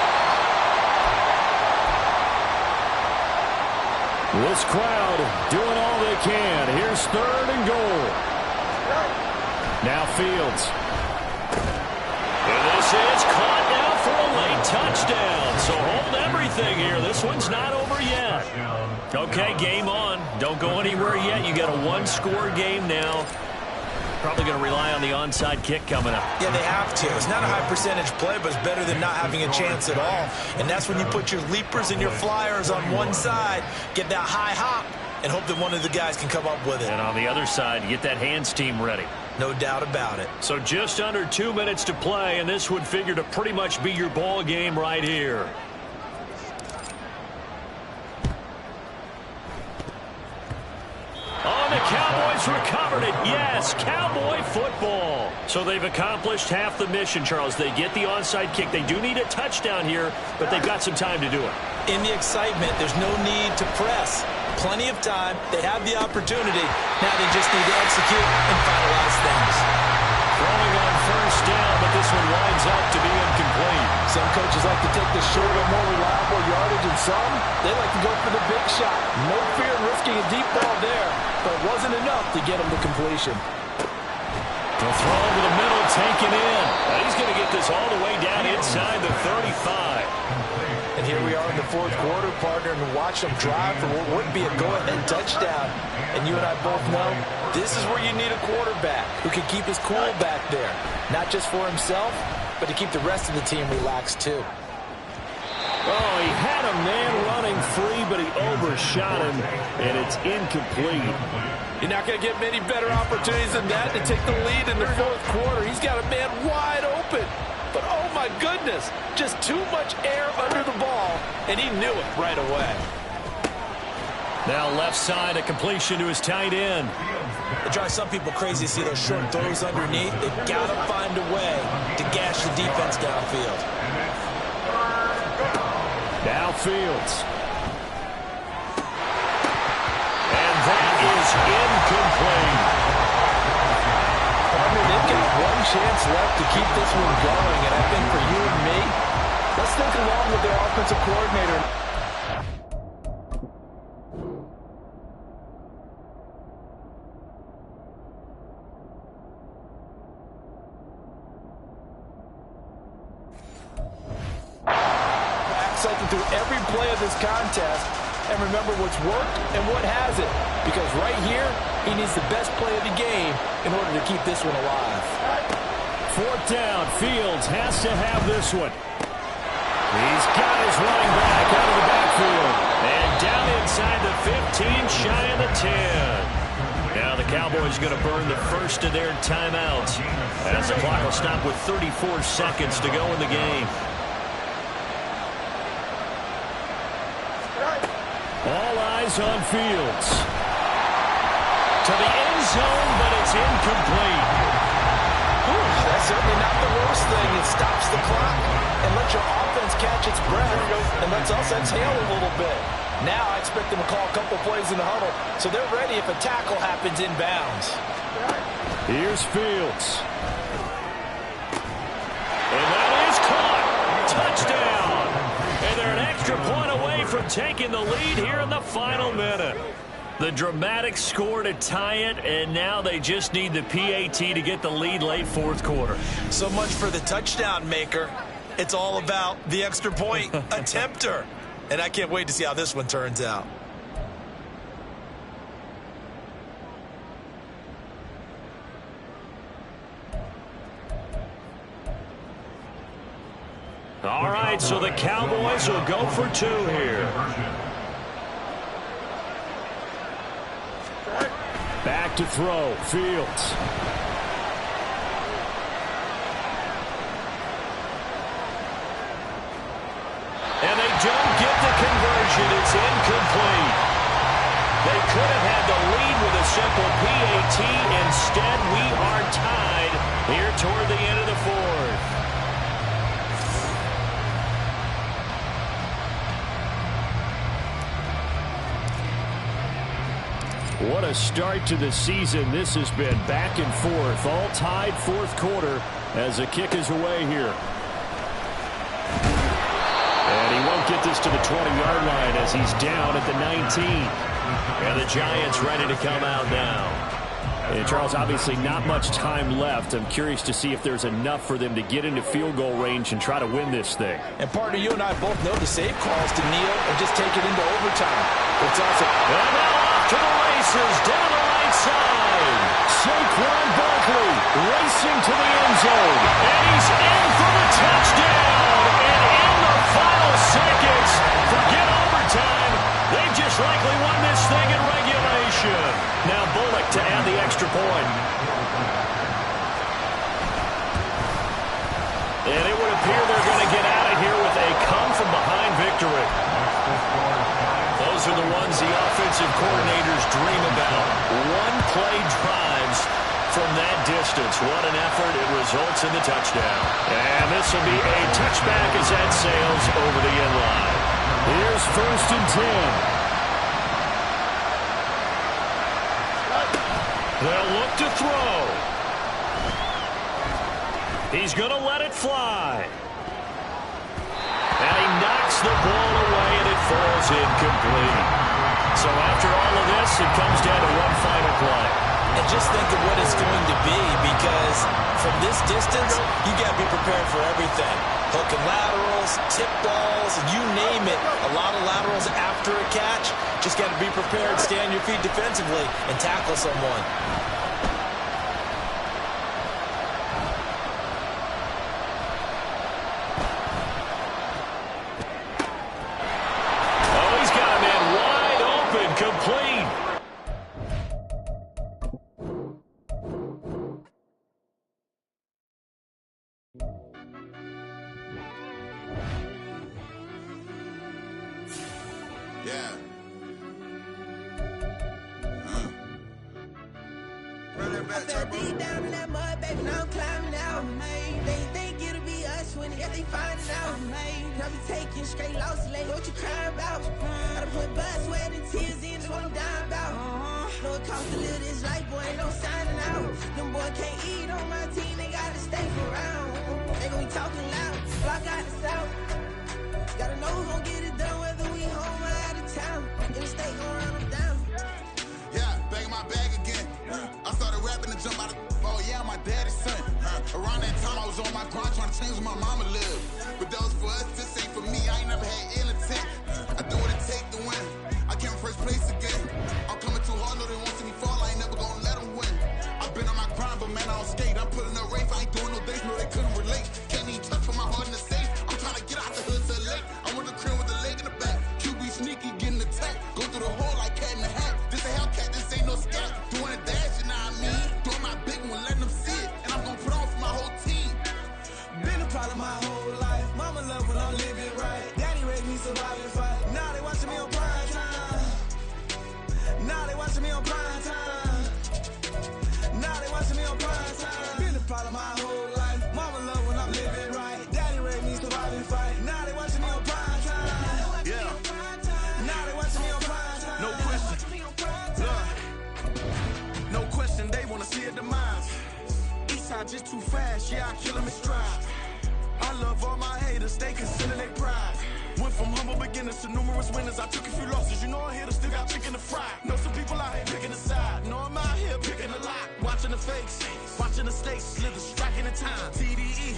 This crowd doing all they can. Here's 3rd and goal. Now Fields. And this is caught now for a late touchdown. So hold everything here. This one's not over yet. Okay, game on. Don't go anywhere yet. You got a 1-score game now. Probably going to rely on the onside kick coming up. Yeah, they have to. It's not a high percentage play, but it's better than not having a chance at all. And that's when you put your leapers and your flyers on one side, get that high hop, and hope that one of the guys can come up with it. And on the other side, you get that hands team ready. No doubt about it. So just under 2 minutes to play, and this would figure to pretty much be your ball game right here. Oh, the Cowboys recovered it. Yes, Cowboy football. So they've accomplished half the mission, Charles. They get the onside kick. They do need a touchdown here, but they've got some time to do it. In the excitement, there's no need to press. Plenty of time. They have the opportunity. Now they just need to execute and finalize things. Throwing on first down, but this one winds up to be incomplete. Some coaches like to take the shorter, more reliable yardage, and some, they like to go for the big shot. No fear in risking a deep ball there, but it wasn't enough to get him to completion. The throw over the middle, taken in. He's going to get this all the way down inside the 35. And here we are in the fourth quarter, partner, and watch them drive for what would be a go-ahead touchdown. And you and I both know this is where you need a quarterback who can keep his cool back there. Not just for himself, but to keep the rest of the team relaxed too. Oh, he had a man running free, but he overshot him, and it's incomplete. You're not going to get many better opportunities than that to take the lead in the fourth quarter. He's got a man wide open. But, oh, my goodness, just too much air under the ball, and he knew it right away. Now left side, a completion to his tight end. It drives some people crazy to see those short throws underneath. They've got to find a way to gash the defense downfield. Now Fields. And that is incomplete. They've got one chance left to keep this one going, and I think for you and me, let's think along with their offensive coordinator. Something through every play of this contest, and remember what's worked and what hasn't, because right here, he needs the best play of the game in order to keep this one alive. Fourth down, Fields has to have this one. He's got his running back out of the backfield. And down inside the 15, shy of the 10. Now the Cowboys are going to burn the first of their timeouts, as the clock will stop with 34 seconds to go in the game. All eyes on Fields. To the end zone, but it's incomplete. Ooh, that's certainly not the worst thing. It stops the clock and lets your offense catch its breath and lets us exhale a little bit. Now I expect them to call a couple plays in the huddle, so they're ready if a tackle happens inbounds. Here's Fields. And that is caught. Touchdown. And they're an extra point away from taking the lead here in the final minute. The dramatic score to tie it, and now they just need the PAT to get the lead late fourth quarter. So much for the touchdown maker. It's all about the extra point attempter. And I can't wait to see how this one turns out. All right, so the Cowboys will go for two here. Back to throw, Fields. And they don't get the conversion. It's incomplete. They could have had the lead with a simple PAT. Instead, we are tied here toward the end of the fourth. What a start to the season this has been. Back and forth, all tied fourth quarter as the kick is away here. And he won't get this to the 20-yard line as he's down at the 19. And the Giants ready to come out now. And Charles, obviously not much time left. I'm curious to see if there's enough for them to get into field goal range and try to win this thing. And partner, you and I both know the save calls to kneel and just take it into overtime. It's also... And now off to the races down the right side. Saquon Barkley racing to the end zone. And he's in for the touchdown. And in the final seconds, forget overtime. They just likely won this thing in regulation. Now Bullock to add the extra point. And it would appear they're going to get out of here with a come-from-behind victory. Those are the ones the offensive coordinators dream about. One-play drives from that distance. What an effort. It results in the touchdown. And this will be a touchback as that sails over the end line. Here's 1st and 10. They'll look to throw. He's going to let it fly. And he knocks the ball away, and it falls incomplete. So after all of this, it comes down to one final play. And just think of what it's going to be, because from this distance, you got to be prepared for everything. Hook and laterals, tip balls, you name it. A lot of laterals after a catch. Just got to be prepared, stay on your feet defensively, and tackle someone. Complete. Yeah. Running back turbo. Deep down in that mud, baby, now I'm climbing out. They think it'll be us when they find it out. I be taking straight losses lately. What you crying about? Gotta put blood, sweat, and tears in. That's what I'm dying about. Know it costs to live this life, boy, ain't no signing out. Them boy can't eat on my team, they gotta stay around. They gon' be talking loud, block out the south. Gotta know who's gon' get it done, whether we home or out of town. In the state, gon' run them down. Yeah, back in my bag again. I started rapping to jump out of. Oh yeah, my daddy's son. Around that time, I was on my grind trying to change where my mama lived. But that was for us, this ain't for me. I ain't never had ill intent. I do what it take to win. I came first place again. I'm coming too hard, know they want to see me fall. I ain't never gonna let them win. I've been on my grind, but man, I don't skate. I'm putting up race. I ain't doing no days, no, they couldn't relate. Can't even touch for my heart in the safe. I'm trying to get out the hood to the lake. I want the crib with the leg in the back. QB sneaky, getting attacked. Go through the hole like cat in the hat. This a Hellcat, this ain't no scat. Doing a dash, you know what I mean? Doing my big one, letting them see it. And I'm gonna put on for my whole team. Been a problem my whole life. Mama love when I'm living right. Daddy raised me survive and fight. Now they watching me on prime time. Now they watching me on prime time. Now they watching me on prime time. Been a problem my whole life. Mama love when I'm living right. Daddy raised me survive and fight. Now they watching me on prime time. Yeah. Now they watching me on prime time. No question. No question, they wanna see a demise. Eastside just too fast, yeah, I kill them in stride. I love all my haters, they consider they pride. Went from humble beginners to numerous winners. I took a few losses, you know I hit, still got chicken to fry. Know some people out here picking a side. Know I'm out here picking a lot. Watching the fakes, watching the stakes, slither, striking the time. TDE,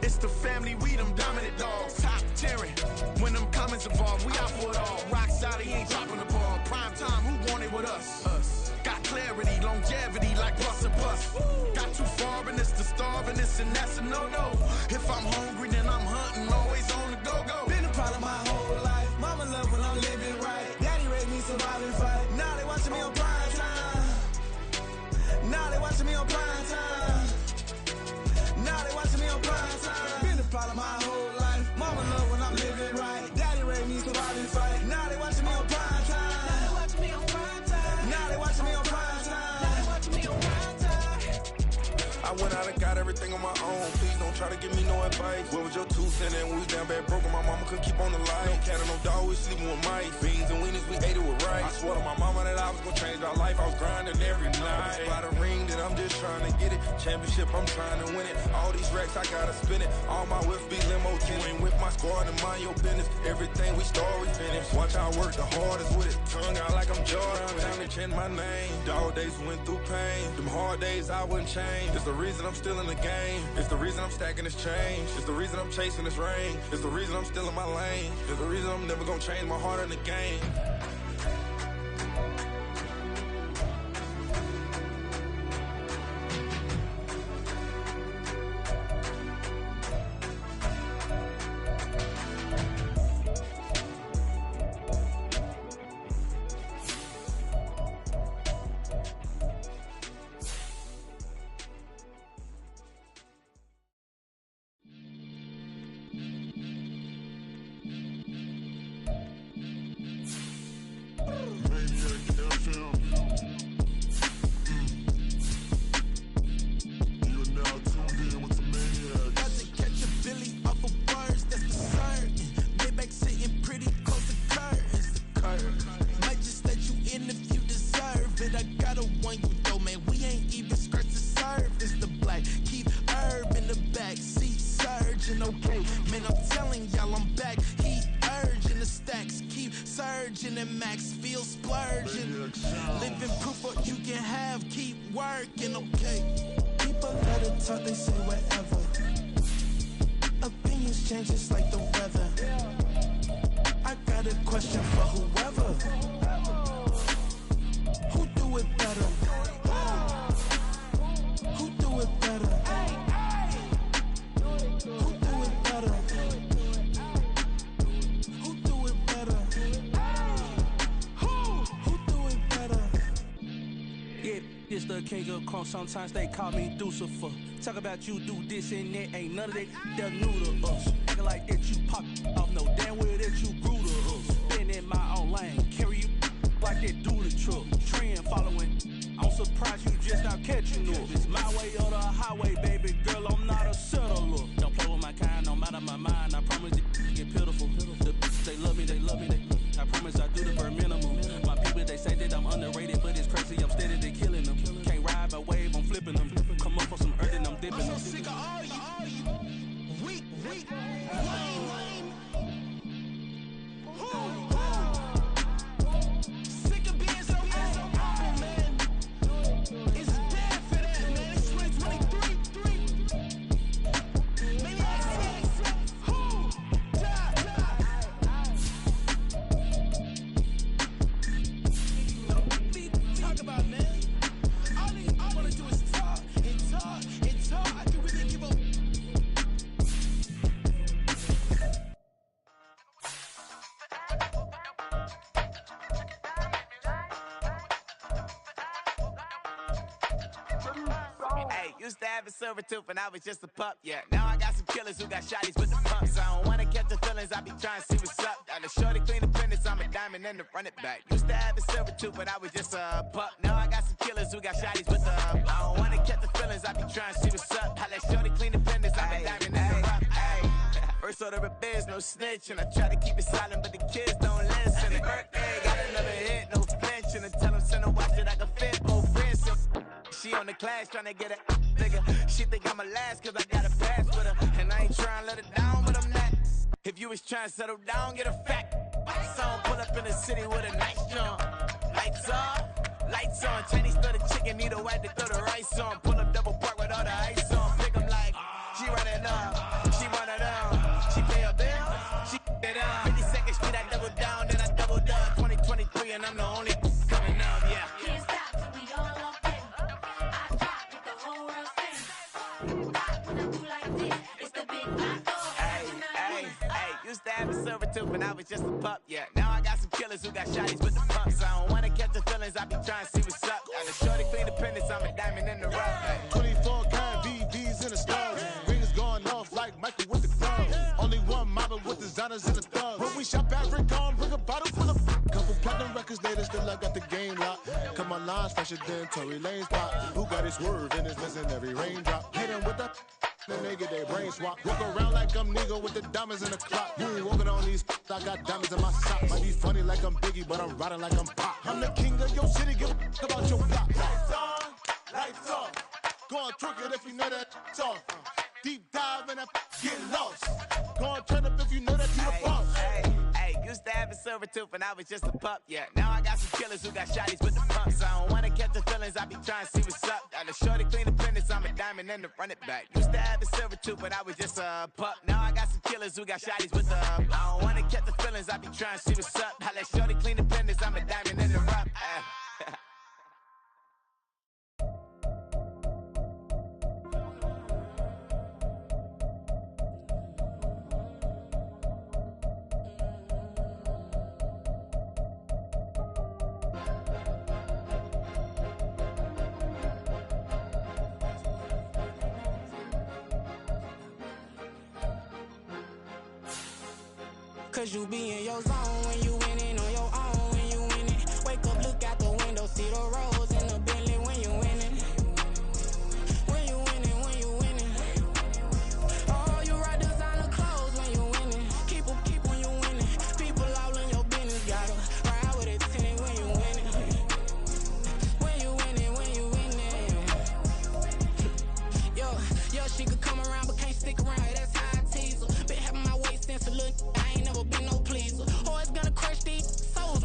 it's the family, we them dominant dogs. Top tiering, when them comments involved, we out for it all. Rock side, he ain't dropping the ball. Prime time, who want it with us? Got clarity, longevity, like bus and bus. Got too far, and it's the starving, this and that's a no-no. If I'm hungry, then I'm hunting, always on the go-go. Been a problem my whole life. Mama love when I'm living right. Daddy raised me survive and fight. Now they watching me on prime time. Now they watching me on prime time. Now they watching me on prime time. Been a problem my whole life. Mama love when I'm living right. Daddy raised me survive and fight. Now they watching me on prime time. Now they watching me on prime time. Now they watching me on prime time. Now they watching me on prime time. I went out and got everything on my own. Please don't try to give me no advice. What was your 2 cents and we was down bad broke and my mama couldn't keep on the light. No cat and no dog, we sleeping with mice. Beans and weenies, we ate it with rice. I swore to my mama that I was gonna change our life. I was grinding every night. By the ring that I'm just trying to get it. Championship, I'm trying to win it. All these racks, I gotta spin it. All my whips be limo tinted. With my squad and mind your business. Everything we start, we finish. Watch I work the hardest with it. Tongue out like I'm Jordan. Time to change my name. Dog days went through pain. Them hard days I wouldn't change. It's the reason I'm still in the game. It's the reason I'm stacking this change. It's the reason I'm chasing this rain. It's the reason I'm still in my lane. It's the reason I'm never gonna change my heart in the game. splurging and max feel splurging. Living proof what you can have, keep working, okay. People let it talk, they say whatever. Opinions change just like the weather. I got a question for whoever. Who do it better? Who do it better? Who do it better? Who do it better? Who do it better? Yeah, it's the king of crunk. Sometimes they call me Lucifer. Talk about you do this and that. Ain't none of that they're new to us. Acting like that you pop off. No damn well that you grew to us. Been in my own lane. Carry you like that do the truck. Trend following. I'm surprised you just not catching up. It's my way or the highway, baby girl. I'm not a settler. Don't play with my kind, I'm out of my mind. I promise it get pitiful. The bitches, they love me, they love me. I promise I do the bare minimum. My people, they say that I'm underrated, but it's crazy. I'm steady, they killing them. Can't ride my wave, I'm flipping them. Come up for some earth and I'm dipping them. I'm so sick of all you. Weak, lame. Sick of being so humble, man. It's dead for that, man. It's 2023. Maniacs. Who? Die. Talk about, man. All I wanna do is talk and talk and talk. I can really give up. Hey, used to have a silver tooth when I was just a pup, yeah. Now I got some killers who got shotties with the pumps. I don't wanna catch the feelings, I be trying to see what's up. Got a shorty clean the fitness, I'm a diamond and to run it back. Used to have a silver tooth when I was just a pup. Now I got some killers who got shotties with the I don't wanna catch the feelings, I be trying to see what's up. I let shorty clean the fitness, I'm a diamond and to run it. First order of biz, no snitch, and I try to keep it silent, but the kids don't listen. And birthday, got another hit, no flinch, and I tell them send a watch that I can fit both wrists. She on the class trying to get a nigga. She think I'm a last cause I got a pass with her. And I ain't trying to let her down, but I'm not. If you was trying to settle down, get a fact. Song pull up in the city with a nice jump. Lights on. Chinese throw the chicken, need a wife to throw the rice on. Pull up double park with all the ice on. Pick 'em like, she running up, she one of them. She pay her bill, she it up. 52nd Street, I double down, then I doubled up. 2023 and I'm the only coming up, yeah. Can't stop till we all walk in. I drop with the whole world sing. When I do like this, it's the big black dog. Hey, used to have a silver tooth when I was just a pup, yeah. Now I got some killers who got shotties with the pumps. I don't wanna catch the feelings, I be trying to see what's up. Got a shorty clean the pendants, I'm a diamond in the rough. Hey. 24 kind VVs in the stars. Rings going off like Michael with the clubs. Only one mobbing with designers in the thugs. When we shop at Rick on, bring a bottle full of couple platinum records later, still I got the game locked. Come on, lines fresher than Tory Lane's pop. Who got his swerve and is missing every raindrop? Hit him with the then they get their brain swap. Walk around like I'm nigga with the diamonds in the clock. You ain't walking on these, I got diamonds in my socks. Might be funny like I'm Biggie, but I'm riding like I'm Pop. I'm the king of your city, give a about your block. Lights on, lights off. Go on, twerk it if you know that talk. Deep dive and that get lost. Go on, turn up if you know that you the boss. Hey, used to have a silver tooth when I was just a pup, yeah. Now I got some killers who got shotties with the pumps. I don't wanna catch the feelings, I be trying to see what's up. Got a shorty clean the pendants, I'm a diamond and to run it back. Used to have a silver tooth when I was just a pup. Now I got some killers who got shotties with the I don't wanna catch the feelings, I be trying to see what's up. I let shorty clean the pendants, I'm a diamond in the rough. Cause you be in your zone when you winning on your own when you winning. Wake up, look out the window, see the roads in the Bentley when you winning. When you winning, when you winning. Oh, you ride designer clothes when you winning. Keep when you winning. People all in your business, gotta ride with it tinted when you winning. When you winning, when you winning. Yo, she could come around but can't stick around, that's how I tease her. Been having my waist since a little, I ain't never been no pleaser. Always gonna crush these souls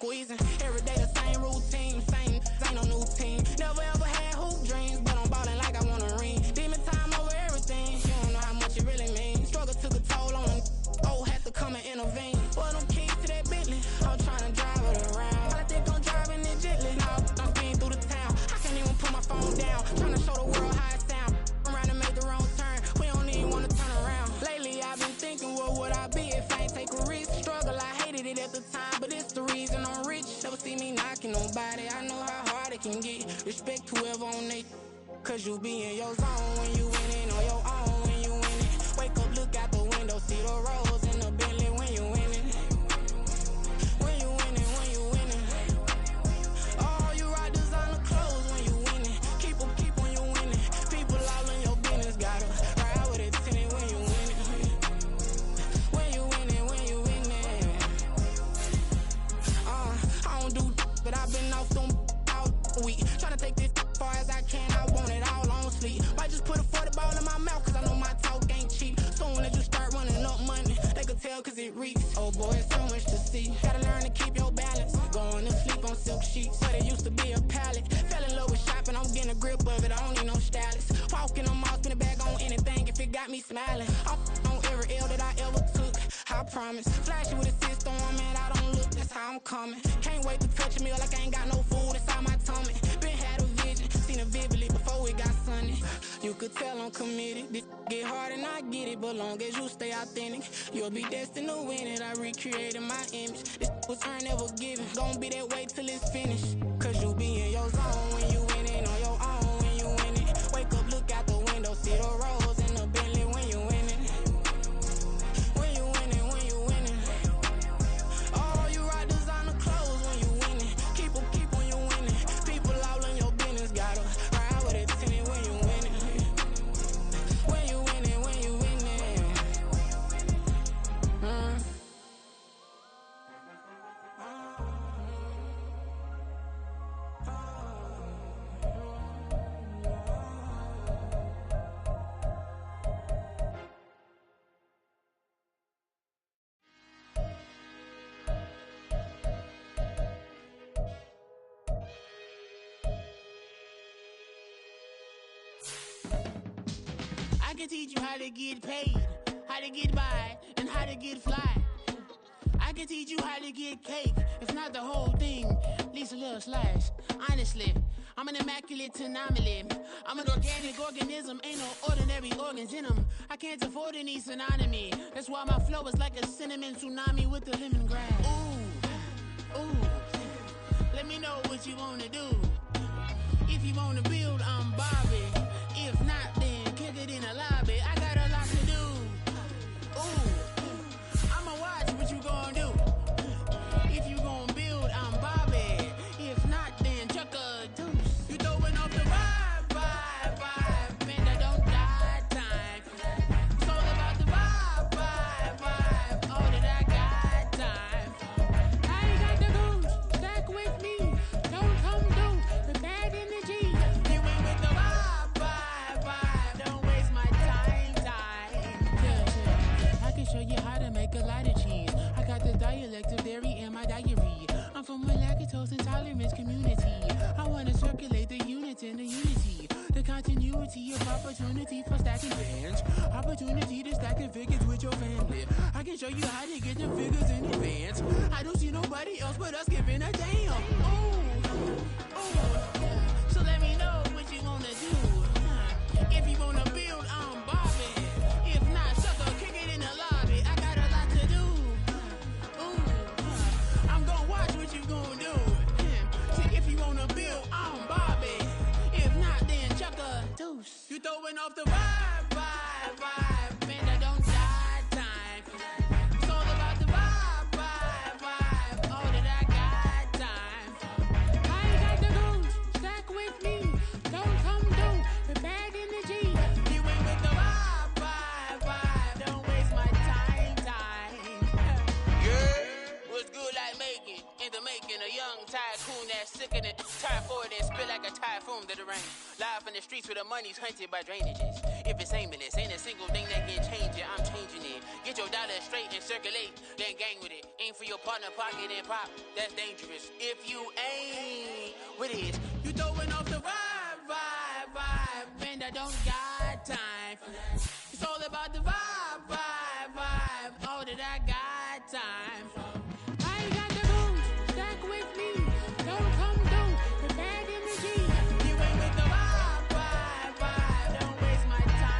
squeezing. Every day the same routine, same, ain't no new team. Never ever had hoop dreams, but I'm ballin' like I want a ring. Demon time over everything, you don't know how much it really means. Struggle took a toll on them, had to come and intervene. Boy, them keys to that Bentley, I'm tryna drive it around. I think I'm driving it gently, now I'm speeding through the town. I can't even put my phone down, tryna show the world how it sound. Around and make the wrong turn, we don't even wanna turn around. Lately I've been thinking, what would I be if I ain't take a risk? Struggle, I hated it at the time, but it's the reason I'm rich. Never see me knocking nobody, I know how hard it can get. Respect whoever on they, cause you be in your zone when you winning on your own when you winning. Wake up, look out the window, see the rose in the Bentley when you winning. When you winning, when you winning. Oh, you rock designer clothes when you winning. Keep when you winning. People all in your business, gotta ride with it tinted when you winning. When you winning, when you winning. I don't do, but I've been off them all week. Tryna take this far as I can, I want it all on sleep. Might just put a 40 ball in my mouth, cause I know my talk ain't cheap. Soon as you start running up money, they could tell cause it reeks. Oh boy, it's so much to see. Gotta learn to keep your balance. Going to sleep on silk sheets, but it used to be a pallet. Fell in love with shopping, I'm getting a grip of it, I don't need no stylist. Walking on mouth, spin it back on anything if it got me smiling. I'm on every L that I ever took, I promise. Flashy with a system on, man, I don't look, that's how I'm coming. Can't wait to touch a meal like I ain't got no food inside my tummy. Been had a vision, seen it vividly before it got sunny. You could tell I'm committed. This get hard and I get it, but long as you stay authentic, you'll be destined to win it. I recreated my image. This was earned, never given. Gonna be that way till it's finished. Cause you be in your zone when you winning on your own when you winning. Wake up, look out the window, see the rose in the Bentley when you winning. When you winning, when you winning. Oh, you rock designer clothes when you winning. Keep when you winning. People all in your business, gotta ride with it tinted when you winning. When you winning, when you winning. I can teach you how to get paid, how to get by, and how to get fly. I can teach you how to get cake, if not the whole thing, at least a little slice. Honestly, I'm an immaculate anomaly. I'm an organic organism, ain't no ordinary organs in them. I can't afford any synonymy. That's why my flow is like a cinnamon tsunami with the lemongrass. Ooh, let me know what you wanna do. If you wanna build, I'm Bobby. If not, then kick it in the lobby. I got a lot to do. Ooh, I'ma watch what you gonna do. If you gonna build, I'm Bobby. If not, then chuck a deuce. You throwing off the vibe, man, I don't die time. It's all about the vibe, all that I got time. I ain't got the goose, stack with me. Don't come through the bad energy. You ain't with the vibe, don't waste my time. Yeah, I can show you how to make a lot of cheese. I got the dialect of dairy in my diary. I'm from a lactose intolerance community. I wanna circulate the units and the unity. The continuity of opportunity for stacking bands. Opportunity to stack the figures with your family. I can show you how to get the figures in advance. I don't see nobody else but us giving a damn. Ooh. So let me know what you wanna do. If you wanna build, I'm Bobby. If not, sucker, kick it in the lobby. I got a lot to do. Ooh. I'm gonna watch what you gonna do. See, if you wanna build, I'm Bobby. If not, then chuck a deuce. You throwing off the vibe, man, I don't die time. It's all about the vibe, all that I got time. I ain't got the goose, stack with me. Don't come through the bad energy. You ain't with the vibe, don't waste my time. Yeah, what's good like making? In the making, a young tycoon that's sickening. Tired for it and spit like a typhoon to the rain. Live in the streets where the money's hunted by drainages. If it's aimless, ain't a single thing that can change it. I'm changing it. Get your dollar straight and circulate, then gang with it. Ain't aim for your partner, pocket and pop. That's dangerous. If you aim, what is? You throwing off the vibe. Man, I don't got time for that. It's all about the vibe. All that I got time for. I ain't got the booze, stack with me. Don't come through with bad energy. You ain't with the vibe. Don't waste my time.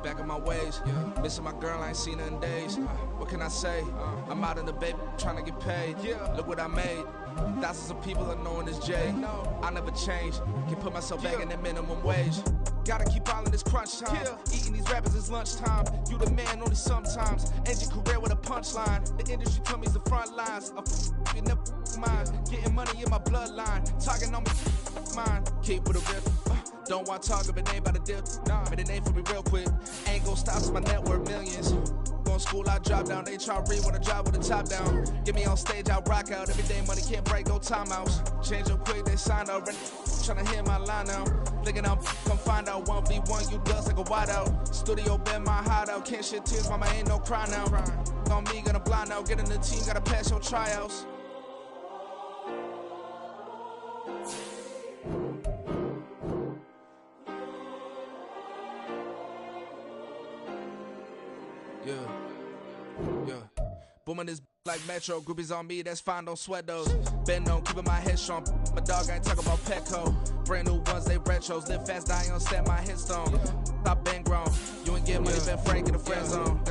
Back in my ways, missing my girl, I ain't seen her in days. What can I say? I'm out in the baby, trying to get paid. Look what I made. Thousands of people are knowing this Jay. I never change, can put myself back in the minimum wage. Gotta keep all in this crunch time. Eating these rappers is lunchtime. You the man only sometimes. End your career with a punchline. The industry told me it's the front lines. You never mind. Getting money in my bloodline. Talking on mine. Keep with a real. Don't want to talk if it ain't about the deal. But it ain't for me real quick. Ain't gon' stop till my net worth millions. Going school, I drop down. They try to read when I drop with the top down. Get me on stage, I rock out. Every day money can't break, no timeouts. Change up quick, they sign up. Tryna hear my line now. Thinking I'm come find out 1v1, you dust like a wideout. Studio been my hideout. Can't shed tears, mama ain't no cry now. On me, gonna blind out. Get in the team, gotta pass your tryouts. Yeah. Booming this like Metro. Groupies on me, that's fine, don't sweat those. Been on, keeping my head strong. My dog ain't talking about Petco. Brand new ones, they retros. Live fast, die on set, my headstone. Stop been grown. You ain't get money, been Frank in the friend zone.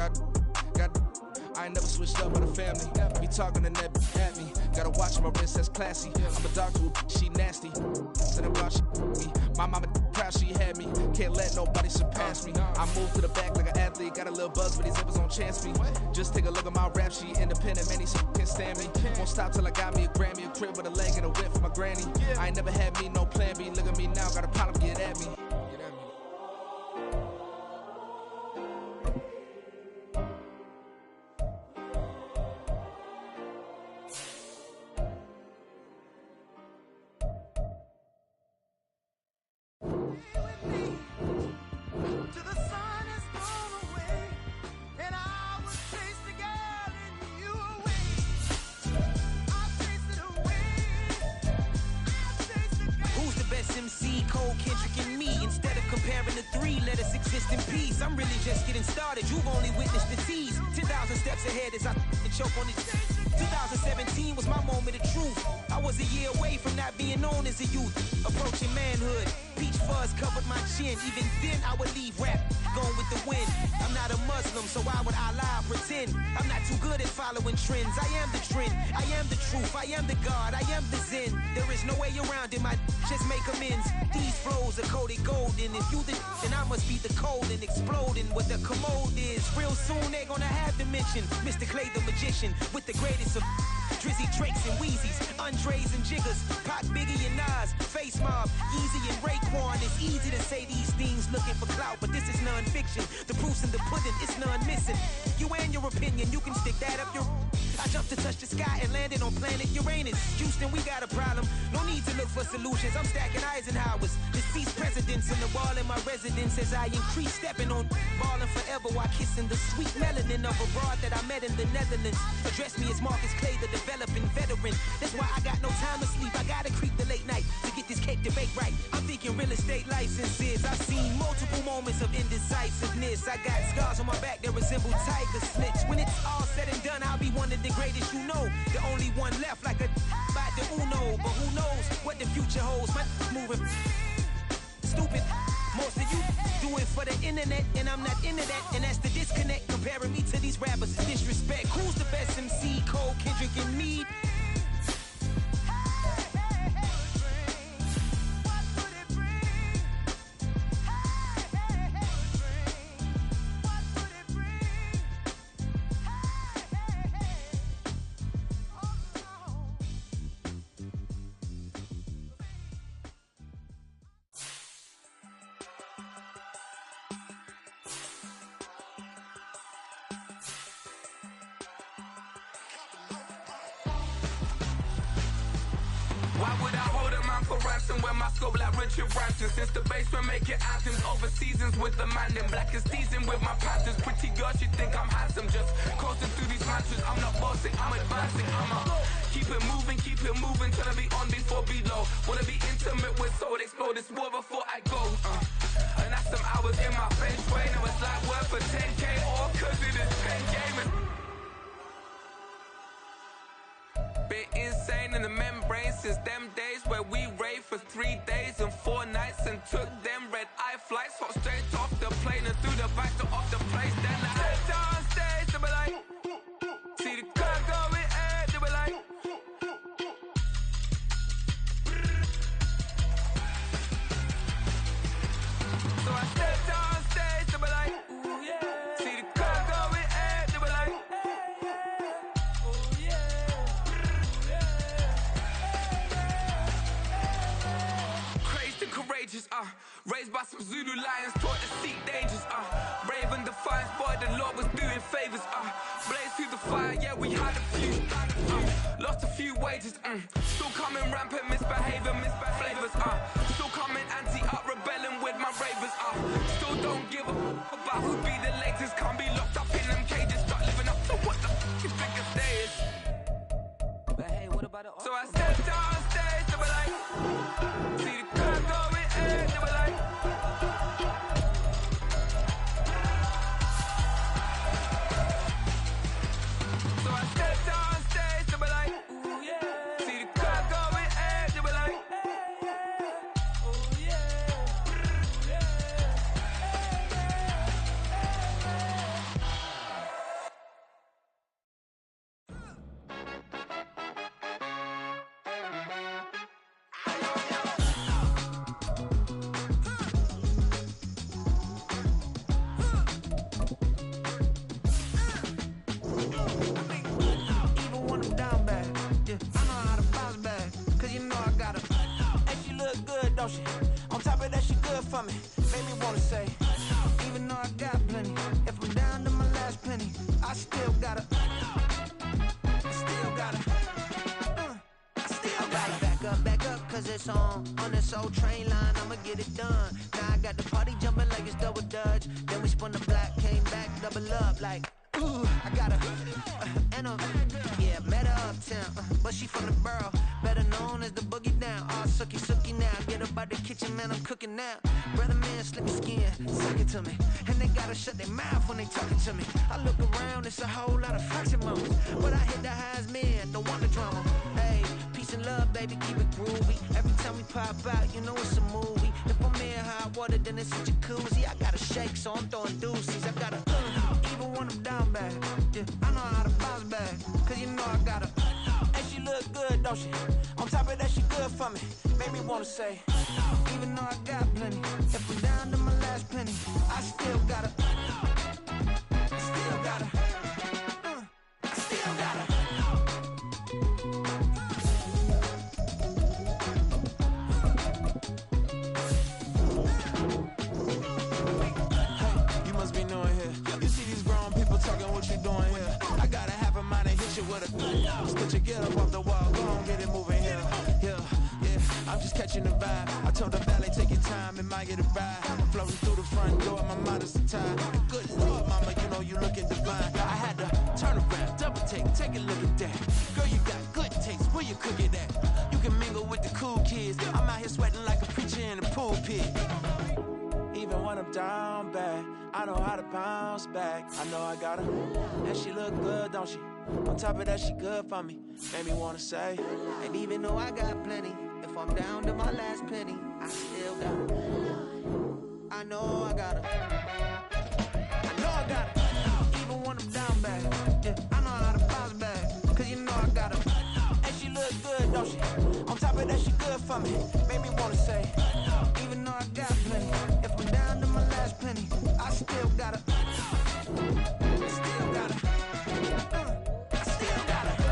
I ain't never switched up with a family. Be talking to that at me. Gotta watch my wrist, that's classy. I'm a doctor, she nasty. Said about she me. My mama proud she had me. Can't let nobody surpass me. I move to the back like an athlete. Got a little buzz, but these zippers on chance me. Just take a look at my rap sheet. Independent, man, these can't stand me. Won't stop till I got me a Grammy, a crib with a leg and a whip for my granny. I ain't never had me no plan B. Look at me now, got a problem, get at me. I'm really just getting started. You've only witnessed the tease. 10,000 steps ahead as I choke on it. 2017 was my moment of truth. I was a year away from not being known as a youth. Approaching manhood. Peach fuzz covered my chin. Even then I would leave rap going with the wind. I'm not a Muslim, so why would I lie or pretend? I'm not too good at following trends. I am the trend. I am the truth. I am the God. I am the Zen. There is no way around it. My just make amends. These flows are coated golden. If you the then I must be the cold and exploding what the commode is. Real soon they're gonna have to mention Mr. Clay the magician with the greatest of Drizzy, Drakes, and Wheezies, Andres and Jiggers, Pac, Biggie, and Nas, Face Mob, Easy and Raekwon. It's easy to say these things looking for clout, but this is non-fiction. The proof's in the pudding, it's none missing. You and your opinion, you can stick that up your... I jumped to touch the sky and landed on planet Uranus. Houston, we got a problem. No need to look for solutions. I'm stacking Eisenhowers. Deceased presidents in the wall in my residence as I increase stepping on ballin' forever while kissing the sweet melanin of a broad that I met in the Netherlands. Address me as Marcus Clay, the developing veteran. That's why I got no time to sleep. I gotta creep the late night to get this cake to bake right. I'm thinking real estate licenses. I've seen multiple moments of indecisiveness. I got scars on my back that resemble tiger slits. When it's all said and done, I'll be one of the greatest you know. The only one left like a by the Uno. But who knows what the future holds. My moving stupid. Most of you do it for the internet, and I'm not into that. And that's the disconnect, comparing me to these rappers. Disrespect. Who's the best MC? Cole, Kendrick, and Meade? Why would I hold a man for ransom when my scope like Richard Branson? Since the basement making anthems over seasons with the man in black is teasing with my panthers. Pretty girl, she think I'm handsome, just coasting through these mantras. I'm not bossing, I'm advancing. I'ma keep it moving till I be on before below. Wanna be intimate with soul, explode this war before I go. And that's some hours in my feng shui. Now it's like work for 10K or cause it is 10 gaming. Been insane in the membrane since them days where we raved for 3 days and 4 nights and took them red eye flights, hot straight off the plane and through the back door of the place. Then I stepped on stage, they be like, see the car going air, they be like, so I stepped on stage, they be like, ooh yeah, see the car going air, they be like, ooh yeah. Courageous, raised by some Zulu lions, taught to seek dangers, brave and defiant, boy, the Lord was doing favors, blaze through the fire, yeah, we had a few, lost a few wages, still coming rampant, misbehaving, flavors, still coming anti-up, rebelling with my ravers, still don't give a about who be the latest, can't be locked up in them cages, start living up to what the you think a day is. But hey, what about the so I stepped on stage, they were like, see the car going air, they were like, so I stepped on stage, they were like, ooh yeah, see the car going air, they were like, ooh yeah, on top of that, she good for me. Made me wanna say, even though I got plenty, if I'm down to my last penny, I still gotta back up, cause it's on this old train line, I'ma get it done. Now I got the party jumping like it's double dutch. Then we spun the block, came back, double up like, ooh, I got her, and yeah, met her uptown, but she from the borough, better known as the boogie down. All sookie now, get up out the kitchen, man, I'm cooking now. Brother man, slick his skin, suck it to me, and they gotta shut their mouth when they talking to me. I look around, it's a whole lot of fraction moments, but I hit the highs, man, don't want the drama. Hey, peace and love, baby, keep it groovy. Every time we pop out, you know it's a movie. If I'm in hot water, then it's a jacuzzi. I gotta shake, so I'm throwing deuces. I gotta even when I'm down bad, yeah, I know how to bounce back, cause you know I gotta. And she look good, don't she? On top of that, she good for me. Made me wanna say, even though I got plenty, if I'm down to my last penny, I still gotta, I still gotta. catching the vibe. I told the valet, take your time, it might get a ride. Floating through the front door, my modest tie. Good Lord, mama, you know you looking divine. I had to turn around, double take a look at that. Girl, you got good taste, where you cook it at? You can mingle with the cool kids. I'm out here sweating like a preacher in a pulpit. Even when I'm down bad, I know how to bounce back. I know I got her, and she look good, don't she? On top of that, she good for me. Made me wanna say, and even though I got plenty, if I'm down to my last penny, I still got her. I know I got her. I know I got her. Even when I'm down bad, yeah, I know how to bounce back. Cause you know I got her. and she look good, don't she? On top of that, she good for me. Made me wanna say, even though I got plenty, if I'm down to my last penny, I still got her. Still got her. I still got her.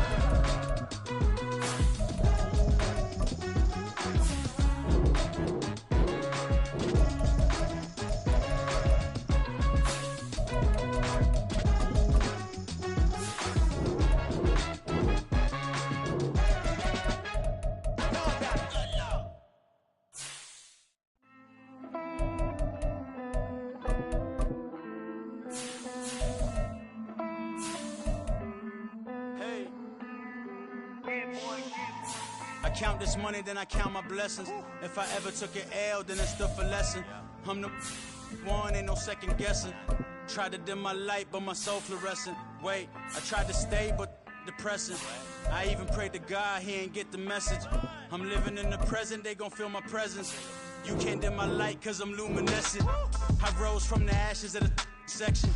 I count this money, then I count my blessings. If I ever took an L, then it's still for lesson. I'm the one, ain't no second guessing. Tried to dim my light, but my soul fluorescent. Wait, I tried to stay, but depressing. I even prayed to God, he ain't get the message. I'm living in the present, they gon' feel my presence. You can't dim my light, cause I'm luminescent. I rose from the ashes of the section.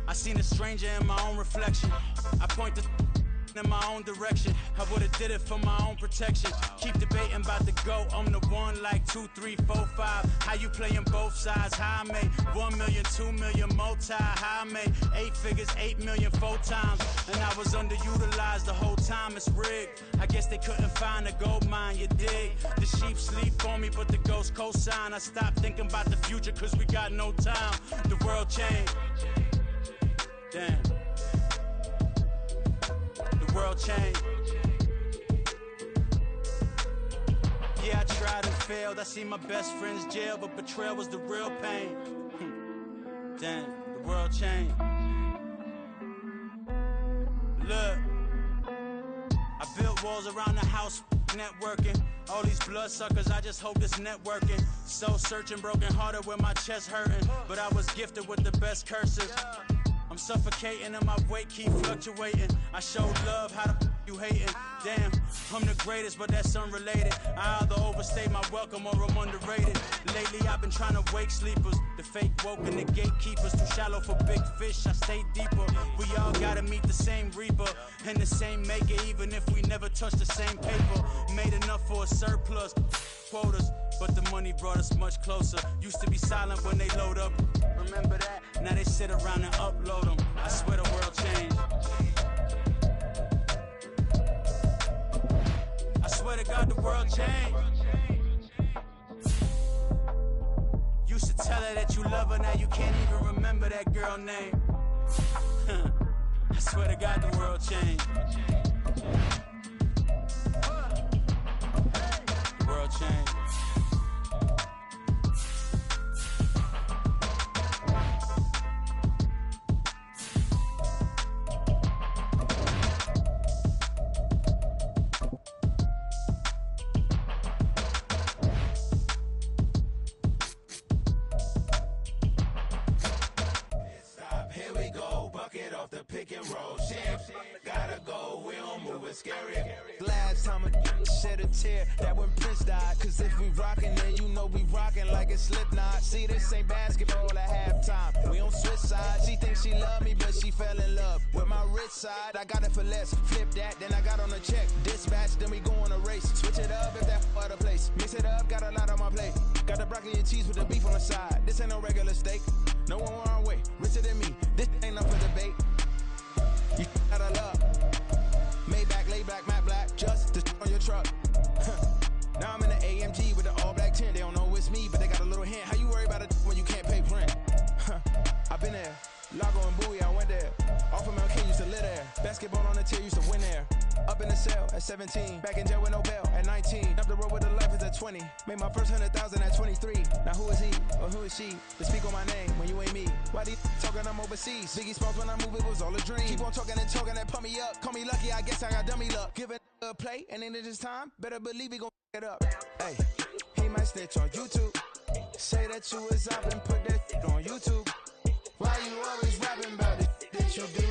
I seen a stranger in my own reflection. I point the in my own direction. I would've did it for my own protection. Keep debating about the GOAT. I'm the one like 2, 3, 4, 5. How you playing both sides? How I made 1 million, 2 million multi. How I made 8 figures, 8 million 4 times. And I was underutilized the whole time. It's rigged. I guess they couldn't find a gold mine, you dig? The sheep sleep on me, but the ghost cosign. I stopped thinking about the future cause we got no time. The world changed. Damn. The world changed. Yeah, I tried and failed. I see my best friends jail, but betrayal was the real pain. Damn, the world changed. Look, I built walls around the house, networking. All these bloodsuckers, I just hope this networking. Soul searching, broken hearted with my chest hurting. But I was gifted with the best curses. I'm suffocating and my weight keep fluctuating. I showed love, how the you hating? Damn, I'm the greatest, but that's unrelated. I either overstay my welcome or I'm underrated. Lately I've been trying to wake sleepers. The fake woke and the gatekeepers. Too shallow for big fish, I stay deeper. We all gotta meet the same reaper and the same maker, even if we never touch the same paper. Made enough for a surplus quotas, but the money brought us much closer. Used to be silent when they load up. Remember that? Now they sit around and upload them. I swear the world changed. I swear to God the world changed. Used to tell her that you love her, now you can't even remember that girl name. I swear to God the world changed. The world changed. Last time a shed a tear, that when Prince died. Cause if we rockin', then you know we rockin' like a Slipknot. See, this ain't basketball at halftime. We on switch sides. She thinks she love me, but she fell in love with my rich side. I got it for less. Flip that, then I got on a check. Dispatch, then we go on a race. Switch it up if that other place. Mix it up, got a lot on my plate. Got the broccoli and cheese with the beef on the side. This ain't no regular steak. No one wrong way. Richer than me. This ain't up for debate. You gotta love. Maybach, lay back, matte black, just to on your truck. Now I'm in the AMG with the all black tint. They don't know it's me, but they got a little hint. How you worry about it when you can't pay rent? I've been there. Lago and Bowie, I went there. Off of Mount King, used to live there. Basketball on the tier, used to win there. Up in the cell at 17. Back in jail with no bail at 19. Up the road with the life is at 12. 20. Made my first 100,000 at 23. Now who is he or who is she to speak on my name when you ain't me? Why these talking I'm overseas? Biggie Smalls when I move it was all a dream. Keep on talking and talking that pump me up. Call me lucky, I guess I got dummy luck. Give it a play and then it's time. Better believe he gon' it up. Hey, he might snitch on YouTube. Say that you was up and put that on YouTube. Why you always rapping about it that you do?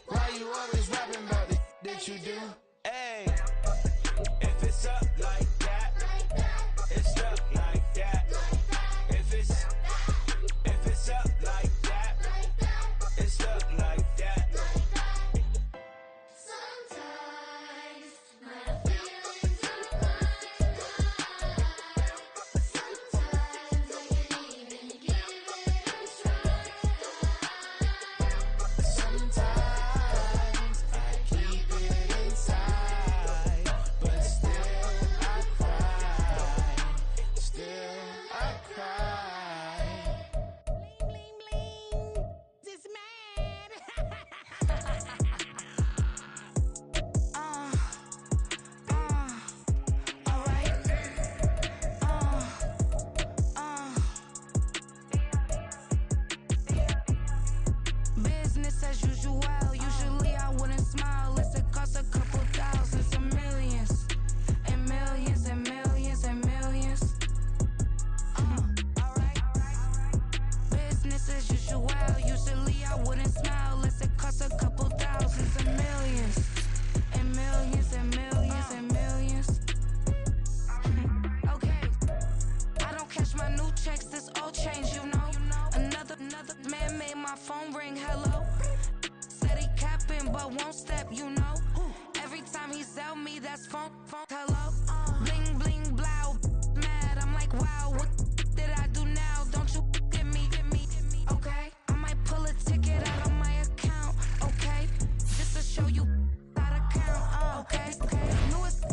Why you always rapping about it that you do? Hey, if it's up like that, it's up like that. If it's up like that, it's up like that. Sometimes my feelings are mine. Sometimes I can't even give it a try. Sometimes I keep it inside, but still I cry. Still I cry. Bling, bling, this man. Alright. Business as usual. Usually I wouldn't smile. It costs a couple thousands, some millions, and millions, and millions, and millions. Alright. Business as usual. Usually I wouldn't smile. It costs a couple thousands, and millions, and millions, and millions, and millions. Okay. I don't catch my new checks, this old change, you know. Another man made my phone ring, hello. Said he capping, but won't step, you know. Every time he sell me, that's phone, hello. Bling, bling, blow, mad, I'm like, wow, what did I do now? Don't you get me, okay? I might pull a ticket out of my account, okay? Just to show you how to count, okay? Newest,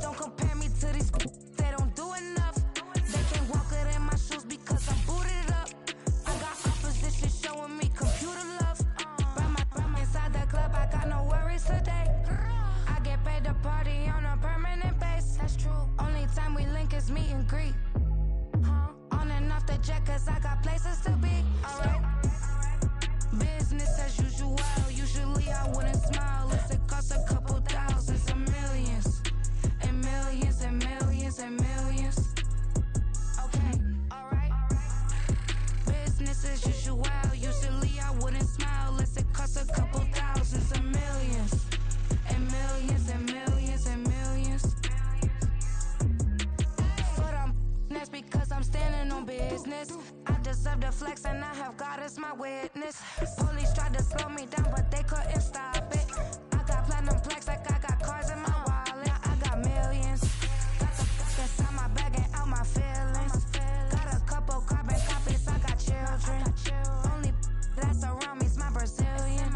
don't compare me to these, they don't do enough. They can't walk it in my shoes because I'm booted up. I got opposition showing me computer love. By inside the club, I got no worries today. I get paid to party on a permanent base. That's true. Only time we link is meet and greet. On and off the jet, cause I got places to be. Alright. Business as usual. Usually I wouldn't smile. It costs a couple thousands, some millions, and millions, and millions, and millions. Okay, alright. Business as usual. Usually I wouldn't smile. It costs a couple thousands, and millions, and millions, and millions, and millions. But that's because I'm standing on business. I deserve the flex and I have God as my witness. Police tried to slow me down, but they couldn't stop it. I got platinum plaques like I got cars in my wallet. I got millions. Got the fuck inside my bag and out my feelings. Got a couple carbon copies, I got children. Only that's around me's my Brazilian.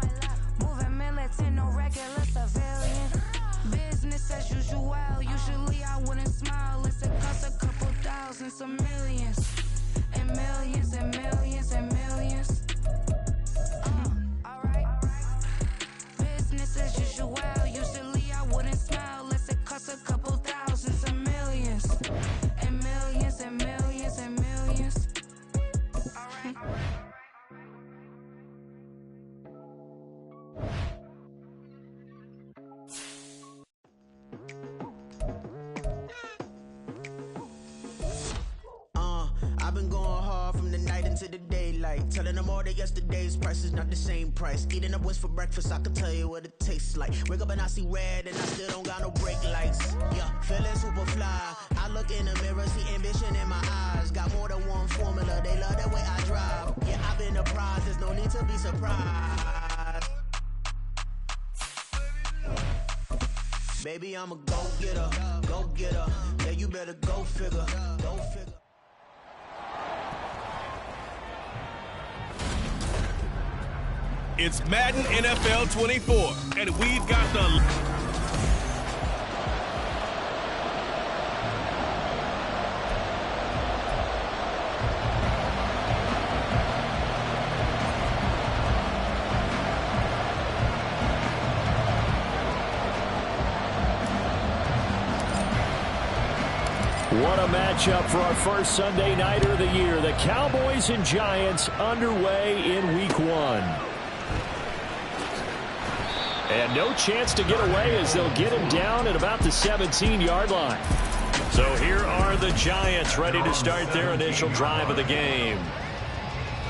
Moving militant, no regular civilian. Business as usual. Usually I wouldn't smile. It costs a couple thousands, some millions, and millions, and millions, and millions. Alright. Business as usual. Usually I wouldn't smile. It costs a couple thousands, and millions, and millions, and millions, and millions. Alright. I've been going hard from the night into the daylight. Telling them all that yesterday's price is not the same price. Eating up what's for breakfast, I can tell you what it tastes like. Wake up and I see red and I still don't got no brake lights. Yeah, feeling super fly. I look in the mirror, see ambition in my eyes. Got more than one formula, they love the way I drive. Yeah, I've been a prize, there's no need to be surprised. Baby, I'm a go-getter, go-getter. Yeah, you better go figure, go figure. It's Madden NFL 24, and we've got the... What a matchup for our first Sunday nighter of the year. The Cowboys and Giants underway in Week 1. And no chance to get away as they'll get him down at about the 17-yard line. So here are the Giants ready to start their initial drive of the game.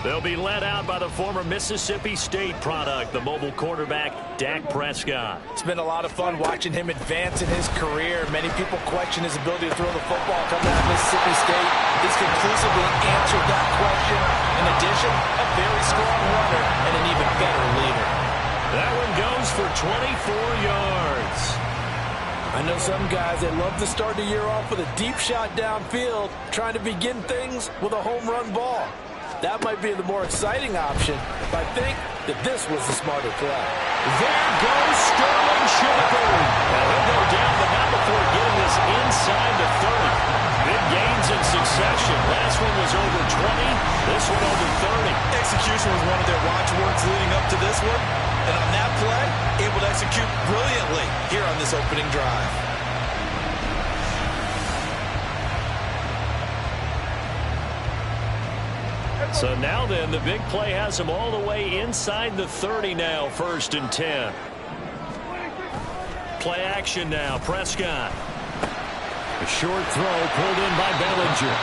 They'll be led out by the former Mississippi State product, the mobile quarterback, Dak Prescott. It's been a lot of fun watching him advance in his career. Many people question his ability to throw the football coming out of Mississippi State. He's conclusively answered that question. In addition, a very strong runner and an even better leader. That one goes for 24 yards. I know some guys that love to start the year off with a deep shot downfield, trying to begin things with a home run ball. That might be the more exciting option, but I think that this was the smarter play. There goes Sterling Shepard. Now he'll go down, but not before getting this inside the 30. Big gains in succession. Last one was over 20. This one over 30. Execution was one of their watchwords leading up to this one. And on that play, able to execute brilliantly here on this opening drive. So now then, the big play has him all the way inside the 30 now, 1st and 10. Play action now, Prescott. A short throw pulled in by Bellinger.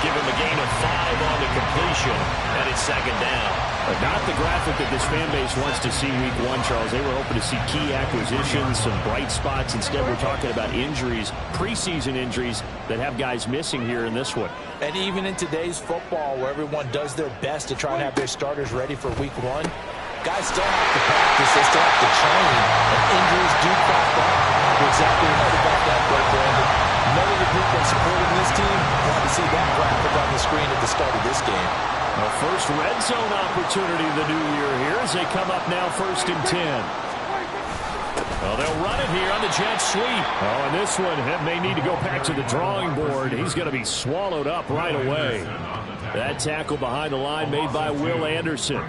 Give him a gain of 5 on the completion, and it's 2nd down. But not the graphic that this fan base wants to see Week 1, Charles. They were hoping to see key acquisitions, some bright spots. Instead, we're talking about injuries, preseason injuries that have guys missing here in this one. And even in today's football, where everyone does their best to try and have their starters ready for Week 1, guys still have to practice. They still have to train, and injuries do crop up. You're exactly right about that, Brandon. None of the group that's supporting this team want to see that graphic on the screen at the start of this game. The first red zone opportunity of the new year here as they come up now 1st and 10. Well, they'll run it here on the jet sweep. Oh, and this one may need to go back to the drawing board. He's going to be swallowed up right away. That tackle behind the line made by Will Anderson.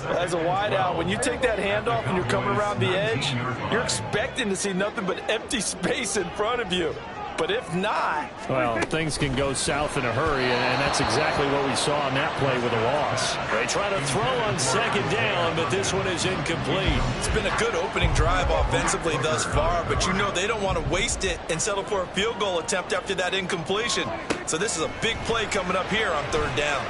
As a wideout, when you take that handoff and you're coming around the edge, you're expecting to see nothing but empty space in front of you. But if not... Well, things can go south in a hurry, and that's exactly what we saw on that play with a loss. They try to throw on 2nd down, but this one is incomplete. It's been a good opening drive offensively thus far, but you know they don't want to waste it and settle for a field goal attempt after that incompletion. So this is a big play coming up here on 3rd down.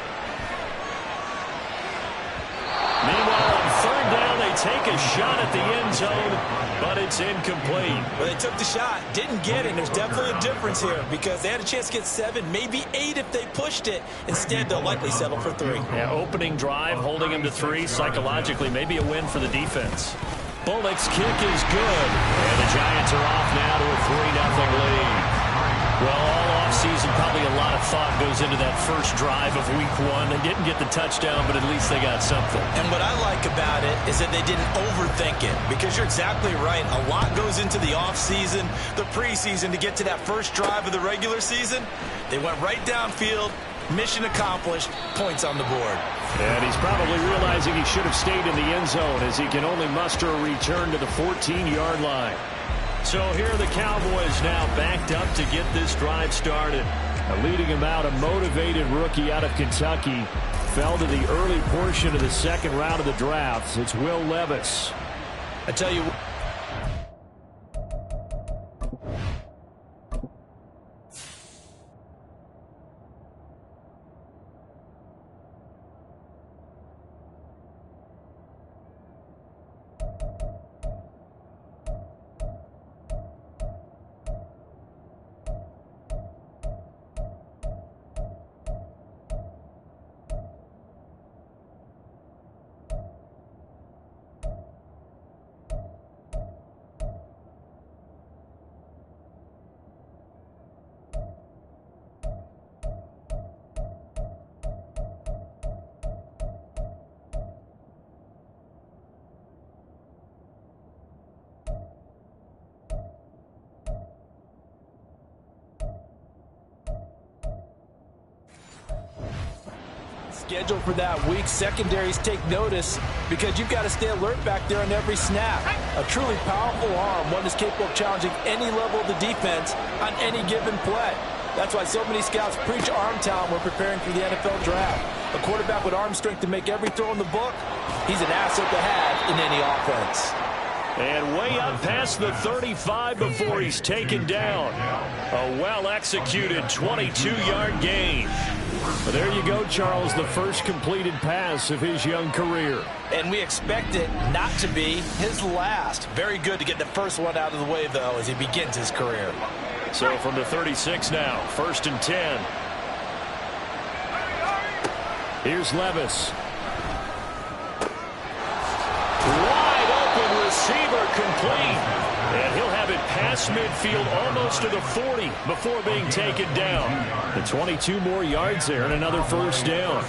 Meanwhile, on 3rd down, they take a shot at the end zone, but it's incomplete. Well, they took the shot, didn't get it. There's definitely a difference here because they had a chance to get 7, maybe 8 if they pushed it. Instead, they'll likely settle for 3. Yeah, opening drive, holding him to 3. Psychologically, maybe a win for the defense. Bullock's kick is good, and the Giants are off now to a 3-0 lead. Well, all offseason, probably a lot of thought goes into that first drive of Week 1. They didn't get the touchdown, but at least they got something. And what I like about it is that they didn't overthink it, because you're exactly right. A lot goes into the offseason, the preseason, to get to that first drive of the regular season. They went right downfield, mission accomplished, points on the board. And he's probably realizing he should have stayed in the end zone as he can only muster a return to the 14-yard line. So here are the Cowboys now backed up to get this drive started. Leading him out, a motivated rookie out of Kentucky. Fell to the early portion of the 2nd round of the draft. It's Will Levis. I tell you... Schedule for that week. Secondaries take notice because you've got to stay alert back there on every snap. A truly powerful arm, one that's capable of challenging any level of the defense on any given play. That's why so many scouts preach arm talent when preparing for the NFL draft. A quarterback with arm strength to make every throw in the book, he's an asset to have in any offense. And way up past the 35 before he's taken down. A well-executed 22-yard gain. But there you go, Charles, the first completed pass of his young career. And we expect it not to be his last. Very good to get the first one out of the way, though, as he begins his career. So from the 36 now, 1st and 10. Here's Levis. Wide open receiver complete. And he'll have it past midfield almost to the 40 before being taken down. The 22 more yards there and another first down.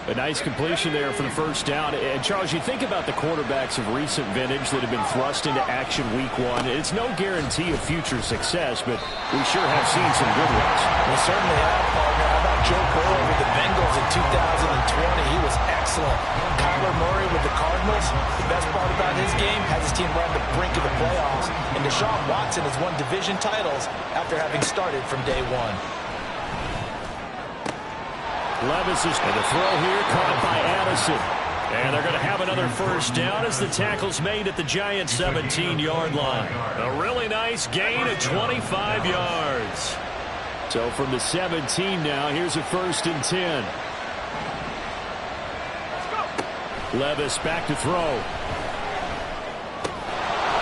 A nice completion there for the first down. And, Charles, you think about the quarterbacks of recent vintage that have been thrust into action week 1. It's no guarantee of future success, but we sure have seen some good ones. We certainly have, partner. How about Joe Burrow with the Bengals in 2020? He was excellent. Kyler Murray with the Cardinals. The best part about his game has his team right on the brink of the playoffs. And Deshaun Watson has won division titles after having started from day 1. Levis is going to throw here, caught by Addison. And they're going to have another first down as the tackle's made at the Giants' 17-yard line. A really nice gain of 25 yards. So from the 17 now, here's a 1st and 10. Levis back to throw.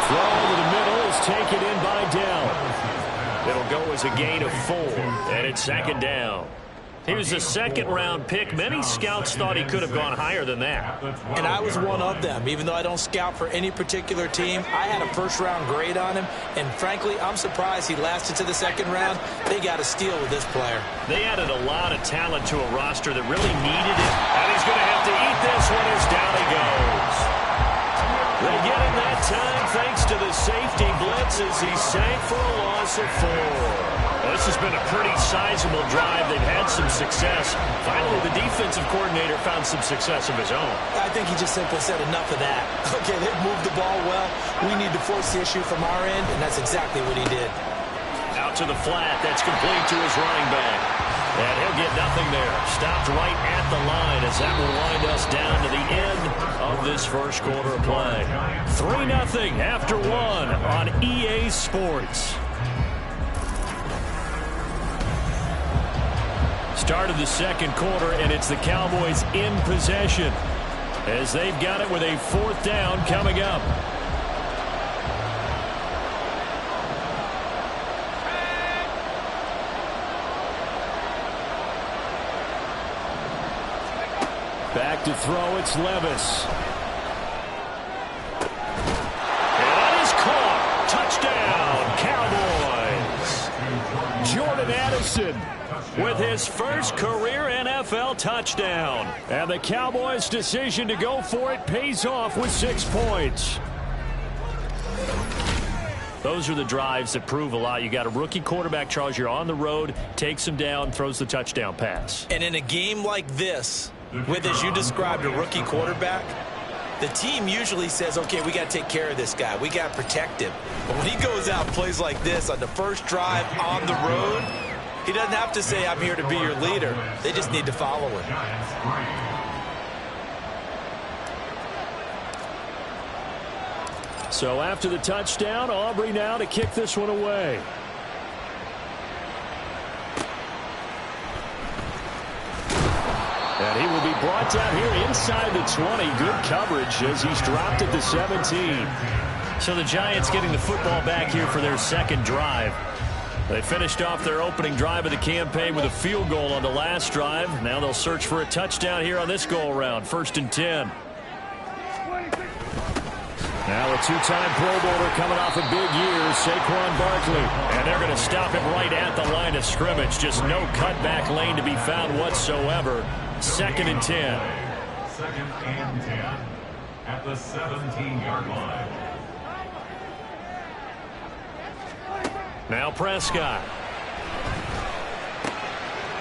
Throw to the middle is taken in by Dell. It'll go as a gain of 4, and it's 2nd down. He was a 2nd-round pick. Many scouts thought he could have gone higher than that. And I was one of them. Even though I don't scout for any particular team, I had a first-round grade on him. And frankly, I'm surprised he lasted to the 2nd round. They got a steal with this player. They added a lot of talent to a roster that really needed it. And he's going to have to eat this one as down he goes. They get him that time thanks to the safety blitz as he sank for a loss of 4. This has been a pretty sizable drive. They've had some success. Finally, the defensive coordinator found some success of his own. I think he just simply said enough of that. Okay, they've moved the ball well. We need to force the issue from our end, and that's exactly what he did. Out to the flat. That's complete to his running back. And he'll get nothing there. Stopped right at the line as that will wind us down to the end of this first quarter of play. 3-0 after 1 on EA Sports. Start of the 2nd quarter, and it's the Cowboys in possession as they've got it with a 4th down coming up. Back to throw, it's Levis. And that is caught. Touchdown, Cowboys. Jordan Addison with his first career NFL touchdown. And the Cowboys' decision to go for it pays off with 6 points. Those are the drives that prove a lot. You got a rookie quarterback, Charles. You're on the road, takes him down, throws the touchdown pass. And in a game like this, with, as you described, a rookie quarterback, the team usually says, okay, we got to take care of this guy. We got to protect him. But when he goes out and plays like this on the first drive on the road, he doesn't have to say, I'm here to be your leader. They just need to follow him. So after the touchdown, Aubrey now to kick this one away. And he will be brought down here inside the 20. Good coverage as he's dropped at the 17. So the Giants getting the football back here for their 2nd drive. They finished off their opening drive of the campaign with a field goal on the last drive. Now they'll search for a touchdown here on this go-around. 1st and 10. Now a 2-time Pro Bowler coming off a big year, Saquon Barkley. And they're going to stop him right at the line of scrimmage. Just no cutback lane to be found whatsoever. 2nd and 10. 2nd and 10 at the 17-yard line. Now Prescott.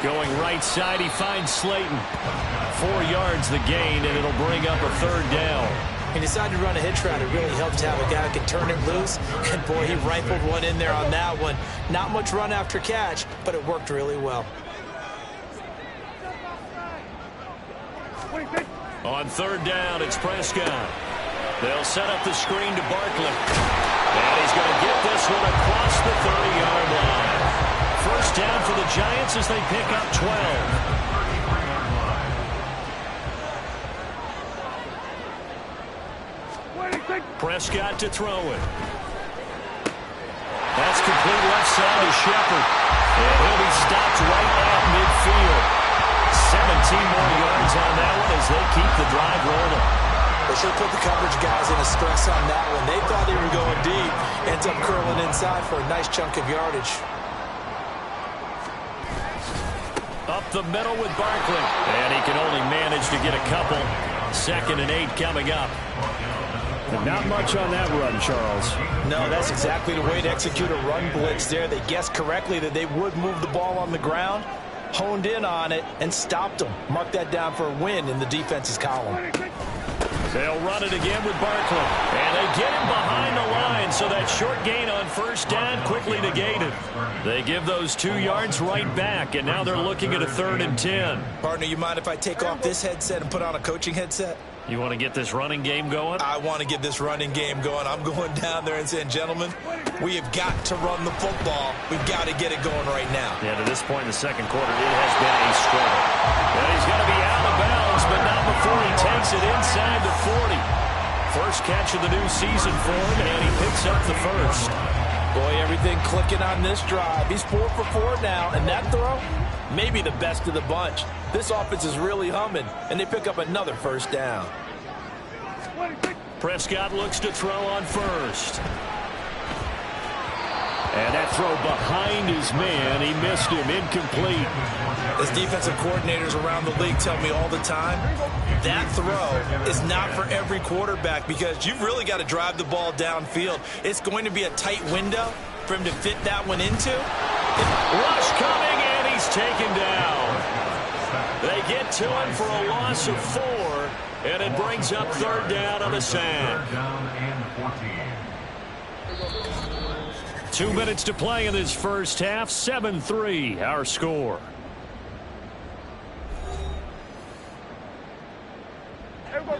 Going right side, he finds Slayton. 4 yards the gain, and it'll bring up a 3rd down. He decided to run a hitch route. It really helps to have a guy who can turn it loose. And, boy, he rifled one in there on that one. Not much run after catch, but it worked really well. On third down, it's Prescott. They'll set up the screen to Barkley. And he's going to get this one across the 30-yard line. First down for the Giants as they pick up 12. Prescott to throw it. That's complete left side to Shepard. And he'll be stopped right at midfield. 17 more yards on that one as they keep the drive rolling. They should put the coverage guys in a stress on that one. They thought they were going deep. Ends up curling inside for a nice chunk of yardage. Up the middle with Barkley. And he can only manage to get a couple. 2nd and 8 coming up. Not much on that run, Charles. No, that's exactly the way to execute a run blitz there. They guessed correctly that they would move the ball on the ground, honed in on it, and stopped them. Mark that down for a win in the defense's column. They'll run it again with Barkley. And they get him behind the line, so that short gain on first down quickly negated. They give those 2 yards right back, and now they're looking at a 3rd and 10. Partner, you mind if I take off this headset and put on a coaching headset? You want to get this running game going? I want to get this running game going. I'm going down there and saying, gentlemen, we have got to run the football. We've got to get it going right now. Yeah, to this point in the second quarter, it has been a struggle. And he's going to be out of bounds, but not before he takes it inside the 40. First catch of the new season for him, and he picks up the first. Boy, everything clicking on this drive. He's 4 for 4 now, and that throw, maybe the best of the bunch. This offense is really humming, and they pick up another first down. Prescott looks to throw on first. And that throw behind his man, he missed him, incomplete. As defensive coordinators around the league tell me all the time, that throw is not for every quarterback because you've really got to drive the ball downfield. It's going to be a tight window for him to fit that one into. Rush coming, and he's taken down. They get to him for a loss of 4, and it brings up 3rd down on the sack. 2 minutes to play in this first half. 7-3, our score.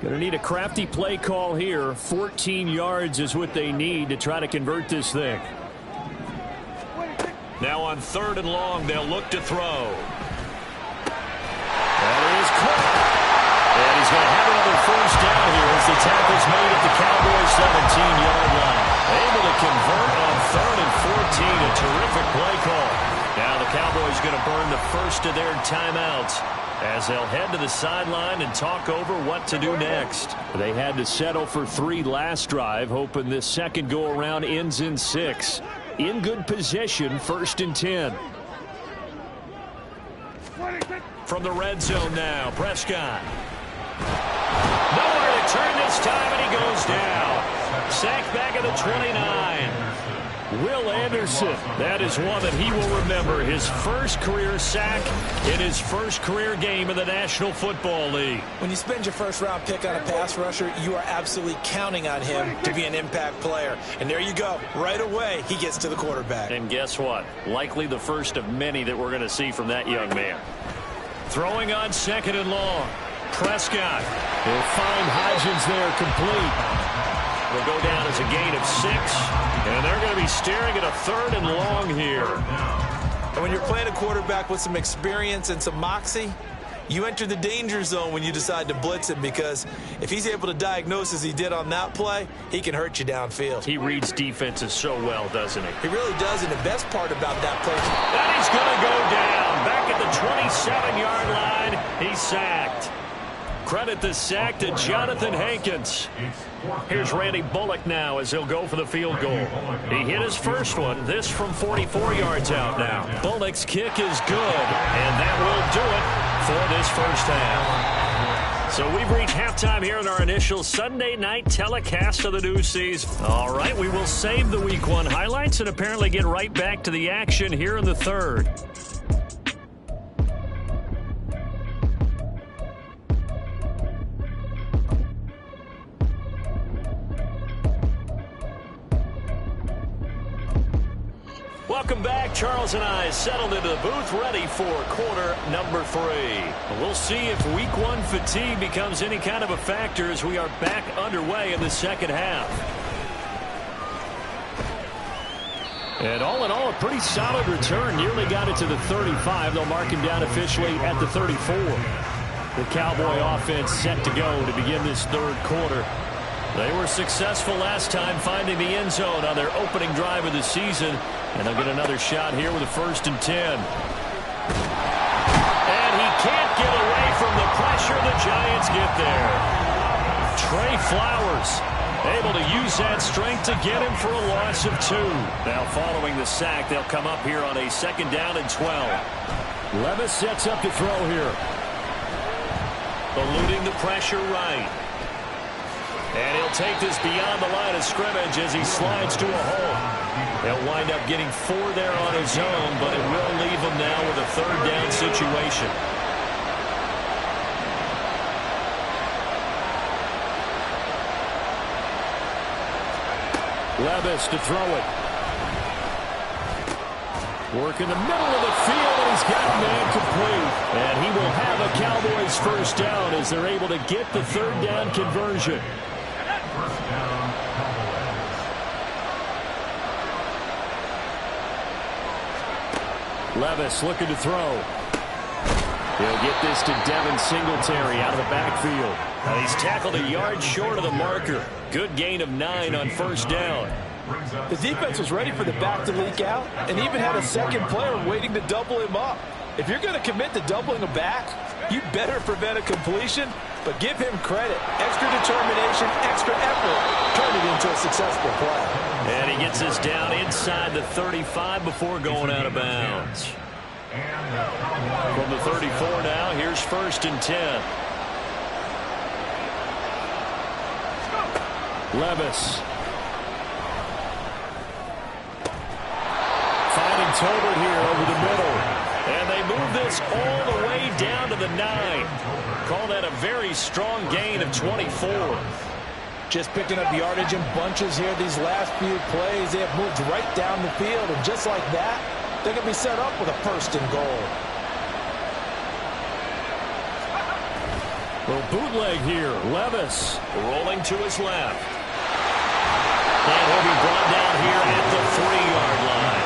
Going to need a crafty play call here. 14 yards is what they need to try to convert this thing. Now on 3rd and long, they'll look to throw. That is caught. And he's going to have another first down here as the tackle's made at the Cowboys' 17-yard line. Able to convert on 3rd and 14. A terrific play call. Now the Cowboys going to burn the first of their timeouts as they'll head to the sideline and talk over what to do next. They had to settle for 3 last drive, hoping this second go-around ends in 6. In good position, 1st and 10. From the red zone now, Prescott. Nowhere to turn this time, and he goes down. Sacked back at the 29. Will Anderson, that is one that he will remember. His first career sack in his first career game in the National Football League. When you spend your first-round pick on a pass rusher, you are absolutely counting on him to be an impact player. And there you go. Right away, he gets to the quarterback. And guess what? Likely the first of many that we're going to see from that young man. Throwing on 2nd and long. Prescott will find Hodgins there complete. Will go down as a gain of 6. And they're going to be staring at a 3rd and long here. And when you're playing a quarterback with some experience and some moxie, you enter the danger zone when you decide to blitz him, because if he's able to diagnose as he did on that play, he can hurt you downfield. He reads defenses so well, doesn't he? He really does, and the best part about that play. And he's going to go down. Back at the 27-yard line, he's sacked. Credit the sack to Jonathan Hankins. Here's Randy Bullock now as he'll go for the field goal. He hit his first one, this from 44 yards out now. Bullock's kick is good, and that will do it for this first half. So we've reached halftime here in our initial Sunday night telecast of the new season. All right, we will save the Week 1 highlights and apparently get right back to the action here in the 3rd. back. Charles and I settled into the booth, ready for quarter number 3. We'll see if week 1 fatigue becomes any kind of a factor as we are back underway in the second half. And all in all, a pretty solid return. Nearly got it to the 35. They'll mark him down officially at the 34. The Cowboy offense set to go to begin this third quarter. They were successful last time finding the end zone on their opening drive of the season. And they'll get another shot here with a 1st and 10. And he can't get away from the pressure. The Giants get there. Trey Flowers able to use that strength to get him for a loss of 2. Now following the sack, they'll come up here on a 2nd down and 12. Levis sets up to throw here. Eluding the pressure right. And he'll take this beyond the line of scrimmage as he slides to a hole. He'll wind up getting 4 there on his own, but it will leave him now with a 3rd down situation. Levis to throw it. Work in the middle of the field, and he's got a man complete. And he will have a Cowboys 1st down as they're able to get the 3rd down conversion. Levis looking to throw. He'll get this to Devin Singletary out of the backfield. Now he's tackled a yard short of the marker. Good gain of 9 on 1st down. The defense was ready for the back to leak out and even had a second player waiting to double him up. If you're going to commit to doubling a back, you better prevent a completion, but give him credit. Extra determination, extra effort, turned it into a successful play. And he gets us down inside the 35 before going out of bounds. From the 34 now, here's 1st and 10. Levis. Finding Tolbert here over the middle. And they move this all the way down to the 9. Call that a very strong gain of 24. Just picking up yardage in bunches here these last few plays. They have moved right down the field, and just like that, they're going to be set up with a 1st and goal. Little bootleg here. Levis rolling to his left. And he'll be brought down here at the 3-yard line.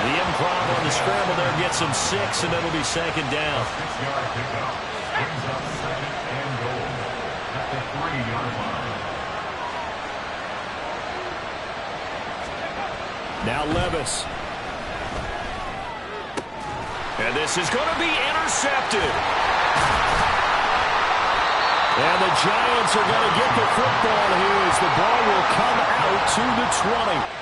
The improv on the scramble there gets him 6, and it'll be 2nd down. 6-yard pickup brings up 2nd and goal at the 3-yard line. Now Levis. And this is going to be intercepted. And the Giants are going to get the football here as the ball will come out to the 20.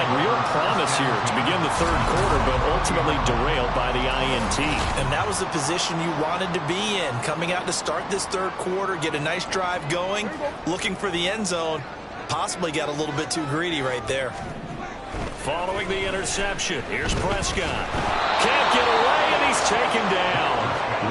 had real promise here to begin the third quarter, but ultimately derailed by the INT. And that was the position you wanted to be in. Coming out to start this third quarter, get a nice drive going, looking for the end zone. Possibly got a little bit too greedy right there. Following the interception, here's Prescott. Can't get away, and he's taken down.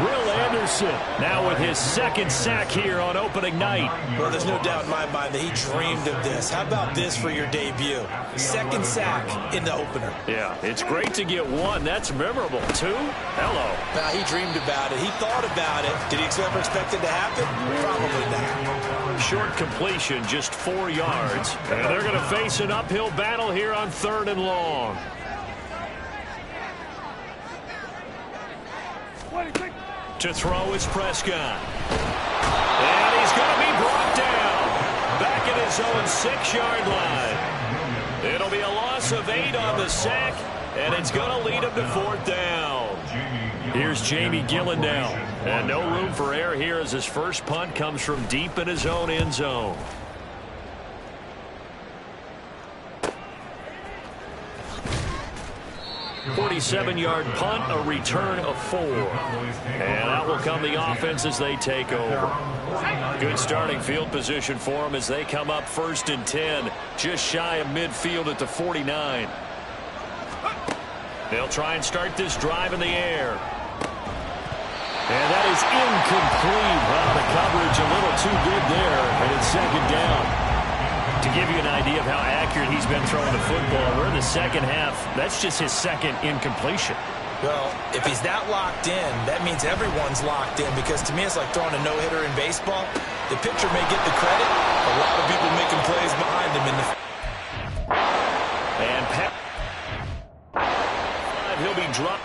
Will Anderson now with his second sack here on opening night. Well, there's no doubt in my mind that he dreamed of this. How about this for your debut? Second sack in the opener. Yeah, it's great to get one. That's memorable. Two? Hello. Now, he dreamed about it. He thought about it. Did he ever expect it to happen? Probably not. Short completion, just 4 yards. And they're going to face an uphill battle here on 3rd and long. To throw is Prescott. And he's going to be brought down. Back at his own 6-yard line. It'll be a loss of 8 on the sack, and it's going to lead him to 4th down. Here's Jamie Gillandale. And no room for error here as his first punt comes from deep in his own end zone. .47-yard punt, a return of 4. And out will come the offense as they take over. Good starting field position for them as they come up 1st and 10, just shy of midfield at the 49. They'll try and start this drive in the air. And that is incomplete. Well, the coverage a little too good there, and it's 2nd down. To give you an idea of how accurate he's been throwing the football, we're in the second half. That's just his second incompletion. Well, if he's that locked in, that means everyone's locked in, because to me it's like throwing a no-hitter in baseball. The pitcher may get the credit. A lot of people making plays behind him in the... And he'll be dropped.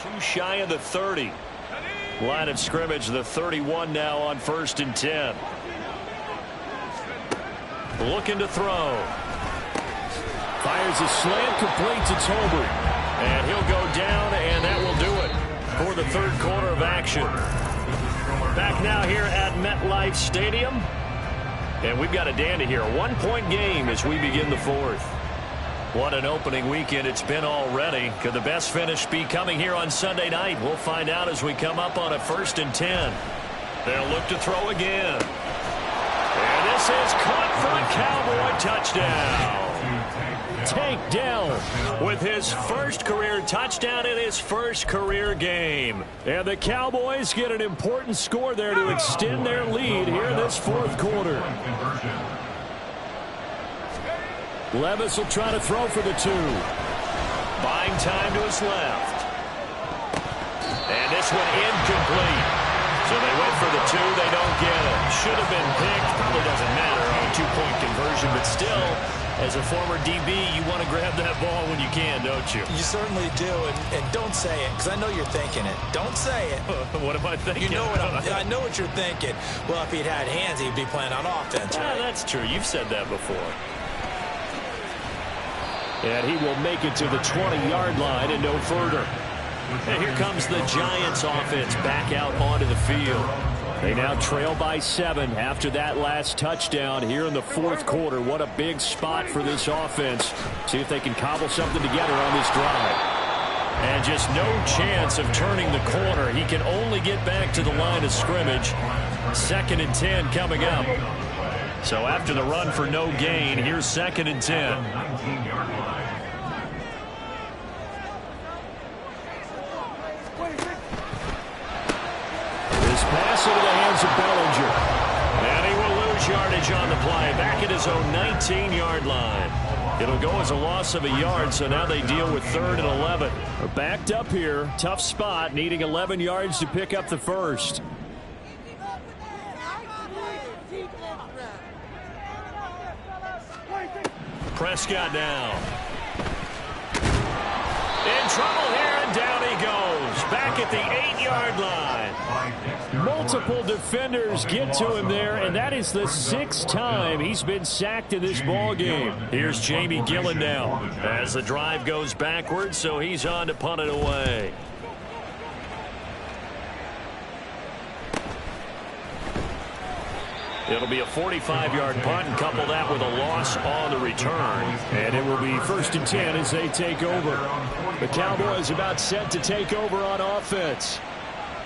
Too shy of the 30. Line of scrimmage, the 31 now on 1st and 10. Looking to throw. Fires a slant, complete to Tolbert. And he'll go down, and that will do it for the third quarter of action. Back now here at MetLife Stadium. And we've got a dandy here. A 1-point game as we begin the 4th. What an opening weekend it's been already. Could the best finish be coming here on Sunday night? We'll find out as we come up on a 1st and 10. They'll look to throw again. And this is caught for a Cowboy touchdown. Takedown with his first career touchdown in his first career game. And the Cowboys get an important score there to extend their lead here in this 4th quarter. Levis will try to throw for the 2. Buying time to his left. And this one incomplete. So they went for the 2. They don't get it. Should have been picked. Probably doesn't matter on a 2-point conversion. But still, as a former DB, you want to grab that ball when you can, don't you? You certainly do. And don't say it, because I know you're thinking it. Don't say it. What am I thinking? You know what I know what you're thinking. Well, if he'd had hands, he'd be playing on offense, right? That's true. You've said that before. And he will make it to the 20-yard line and no further. And here comes the Giants offense back out onto the field. They now trail by 7 after that last touchdown here in the 4th quarter. What a big spot for this offense. See if they can cobble something together on this drive. And just no chance of turning the corner. He can only get back to the line of scrimmage. 2nd and 10 coming up. So after the run for no gain, here's 2nd and 10. Pass into the hands of Bellinger. And he will lose much yardage on the play. Back at his own 19-yard line. It'll go as a loss of a yard, so now they deal with 3rd and 11. We're backed up here. Tough spot, needing 11 yards to pick up the first. Prescott now. In trouble here, and down he goes. Back at the 8-yard line. Multiple defenders get to him there, and that is the 6th time he's been sacked in this ball game. Here's Jamie Gillen now as the drive goes backwards, so he's on to punt it away. It'll be a 45-yard punt and couple that with a loss on the return. And it will be 1st and 10 as they take over. The Cowboys about set to take over on offense.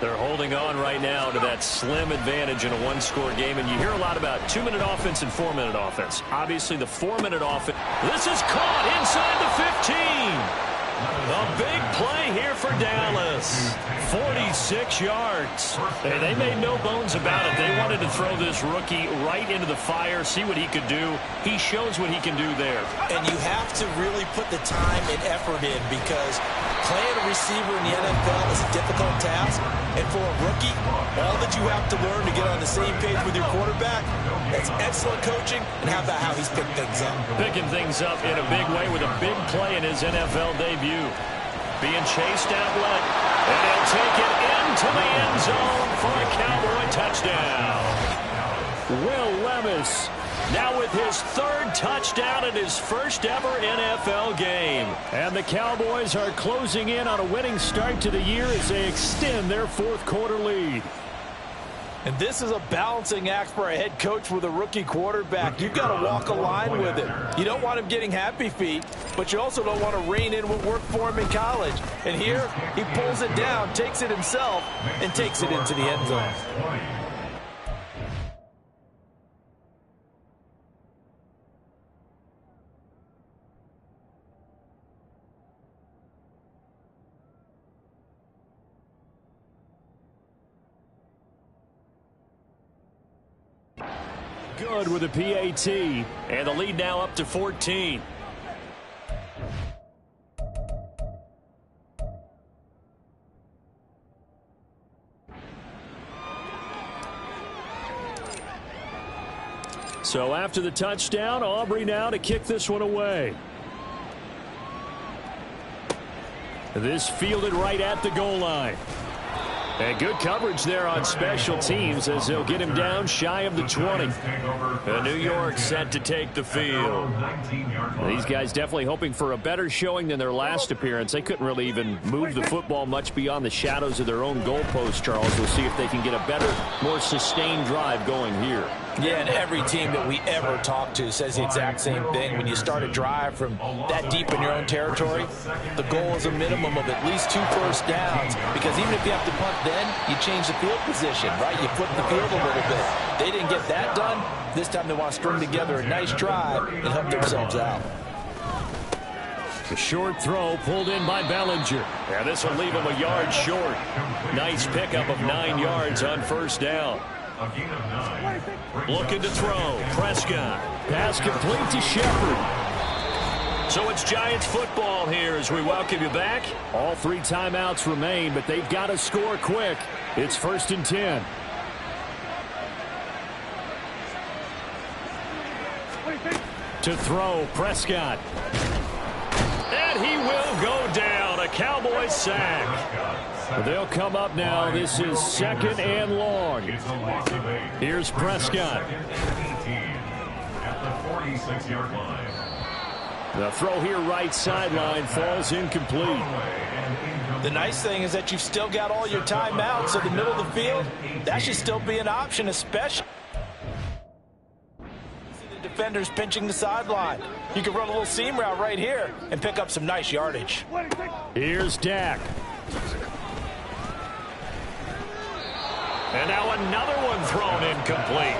They're holding on right now to that slim advantage in a one-score game. And you hear a lot about 2-minute offense and 4-minute offense. Obviously, the 4-minute offense. This is caught inside the 15. A big play here for Dallas. 46 yards. Hey, they made no bones about it. They wanted to throw this rookie right into the fire, see what he could do. He shows what he can do there. And you have to really put the time and effort in, because playing a receiver in the NFL is a difficult task. And for a rookie, all that you have to learn to get on the same page with your quarterback, that's excellent coaching. And how about how he's picked things up? Picking things up in a big way with a big play in his NFL debut. Being chased out left, and he'll take it into the end zone for a Cowboy touchdown. Will Levis now with his 3rd touchdown in his first ever NFL game. And the Cowboys are closing in on a winning start to the year as they extend their 4th quarter lead. And this is a balancing act for a head coach with a rookie quarterback. You've got to walk a line with him. You don't want him getting happy feet, but you also don't want to rein in what worked for him in college. And here, he pulls it down, takes it himself, and takes it into the end zone. Good with a PAT, and the lead now up to 14. So after the touchdown, Aubrey now to kick this one away. This fielded right at the goal line. And good coverage there on special teams as they'll get him down shy of the 20. New York set to take the field. These guys definitely hoping for a better showing than their last appearance. They couldn't really even move the football much beyond the shadows of their own goalpost, Charles. We'll see if they can get a better, more sustained drive going here. Yeah, and every team that we ever talk to says the exact same thing. When you start a drive from that deep in your own territory, the goal is a minimum of at least 2 first downs, because even if you have to punt then, you change the field position, right? You flip the field a little bit. They didn't get that done. This time they want to string together a nice drive and help themselves out. The short throw pulled in by Bellinger. Yeah, this will leave him a yard short. Nice pickup of 9 yards on first down. Looking to throw. Prescott. Pass complete to Shepard. So it's Giants football here as we welcome you back. All 3 timeouts remain, but they've got to score quick. It's 1st and 10. To throw, Prescott. And he will go down. A Cowboys sack. They'll come up now. This is 2nd and long. Here's Prescott. At the 46-yard line. The throw here right sideline falls incomplete. The nice thing is that you've still got all your timeouts, so the middle of the field, that should still be an option, especially the defenders pinching the sideline. You can run a little seam route right here and pick up some nice yardage. Here's Dak. And now another one thrown incomplete.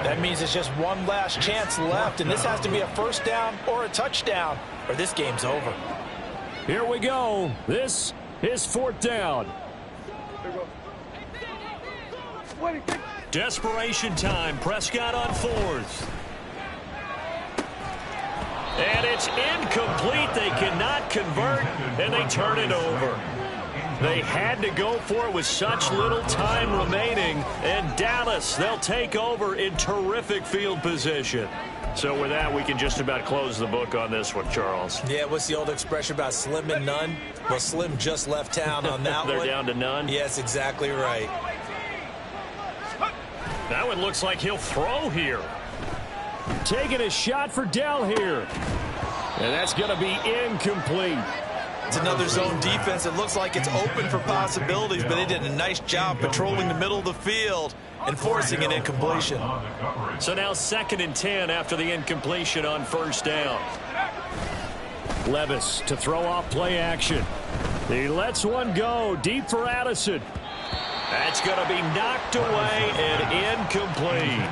That means it's just one last chance left, and this has to be a first down or a touchdown, or this game's over. Here we go. This is 4th down. Desperation time. Prescott on 4th. And it's incomplete. They cannot convert, and they turn it over. They had to go for it with such little time remaining. And Dallas, they'll take over in terrific field position. So with that, we can just about close the book on this one, Charles. Yeah, what's the old expression about slim and none? Well, Slim just left town on that They're one. down to none? Yes, exactly right. That one looks like he'll throw here. Taking a shot for Dell here. And that's going to be incomplete. It's another zone defense. It looks like it's open for possibilities, but they did a nice job patrolling the middle of the field and forcing an incompletion. So now 2nd and 10 after the incompletion on 1st down. Levis to throw off play action. He lets one go deep for Addison. That's going to be knocked away and incomplete.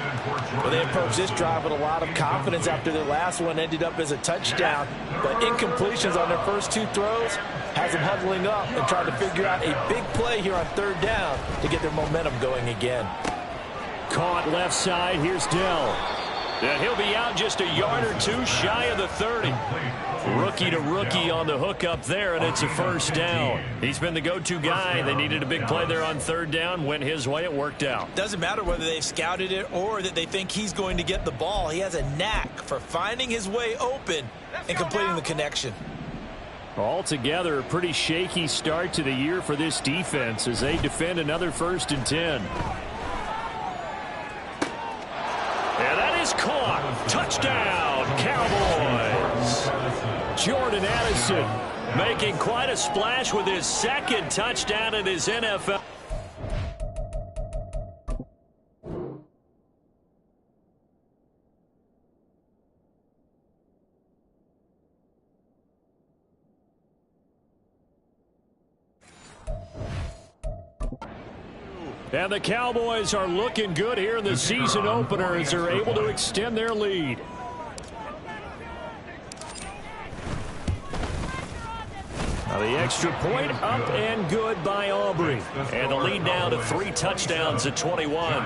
Well, they approached this drive with a lot of confidence after their last one ended up as a touchdown. But incompletions on their first 2 throws has them huddling up and trying to figure out a big play here on 3rd down to get their momentum going again. Caught left side. Here's Dell. And he'll be out just a yard or 2 shy of the 30. Rookie to rookie on the hook up there, and it's a 1st down. He's been the go-to guy. They needed a big play there on 3rd down. Went his way. It worked out. Doesn't matter whether they've scouted it or that they think he's going to get the ball. He has a knack for finding his way open and completing the connection. Altogether, a pretty shaky start to the year for this defense as they defend another 1st and 10. And that is caught. Touchdown, Cowboys. Jordan Addison making quite a splash with his 2nd touchdown in his NFL. And the Cowboys are looking good here in the season opener as they're able to extend their lead. Now the extra point up and good by Aubrey. And the lead now to 3 touchdowns at 21.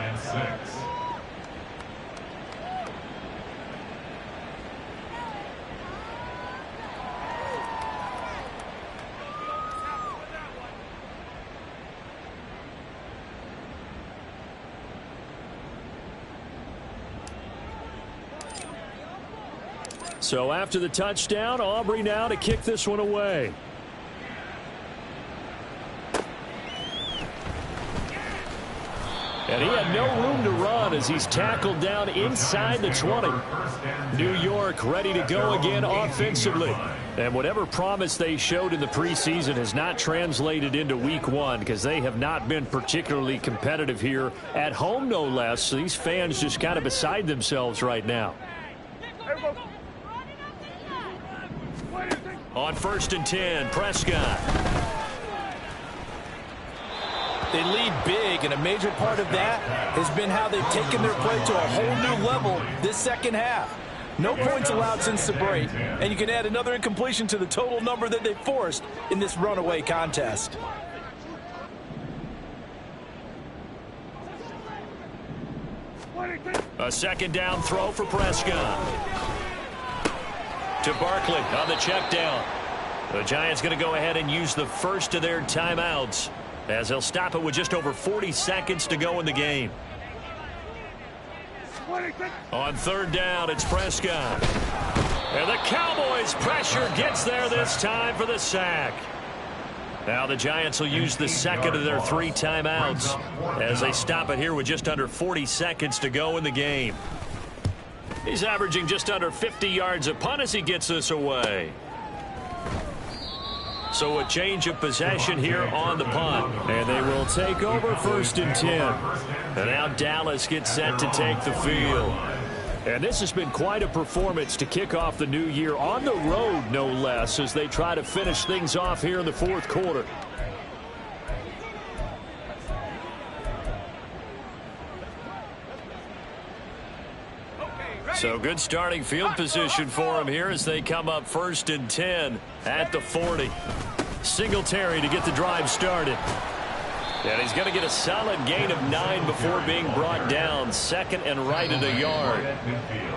So after the touchdown, Aubrey now to kick this one away. And he had no room to run as he's tackled down inside the 20. New York ready to go again offensively. And whatever promise they showed in the preseason has not translated into week 1 because they have not been particularly competitive here at home, no less. So these fans just kind of beside themselves right now. On 1st and 10, Prescott. They lead big, and a major part of that has been how they've taken their play to a whole new level this 2nd half. No points allowed since the break, and you can add another incompletion to the total number that they forced in this runaway contest. A 2nd down throw for Prescott. To Barkley on the check down. The Giants going to go ahead and use the first of their timeouts as they'll stop it with just over 40 seconds to go in the game. On 3rd down, it's Prescott. And the Cowboys' pressure gets there this time for the sack. Now the Giants will use the 2nd of their 3 timeouts as they stop it here with just under 40 seconds to go in the game. He's averaging just under 50 yards a punt as he gets this away. So a change of possession here on the punt. And they will take over 1st and 10. And now Dallas gets set to take the field. And this has been quite a performance to kick off the new year on the road, no less, as they try to finish things off here in the 4th quarter. So good starting field position for them here as they come up 1st and 10 at the 40. Singletary to get the drive started. And he's going to get a solid gain of 9 before being brought down. 2nd and right at a yard.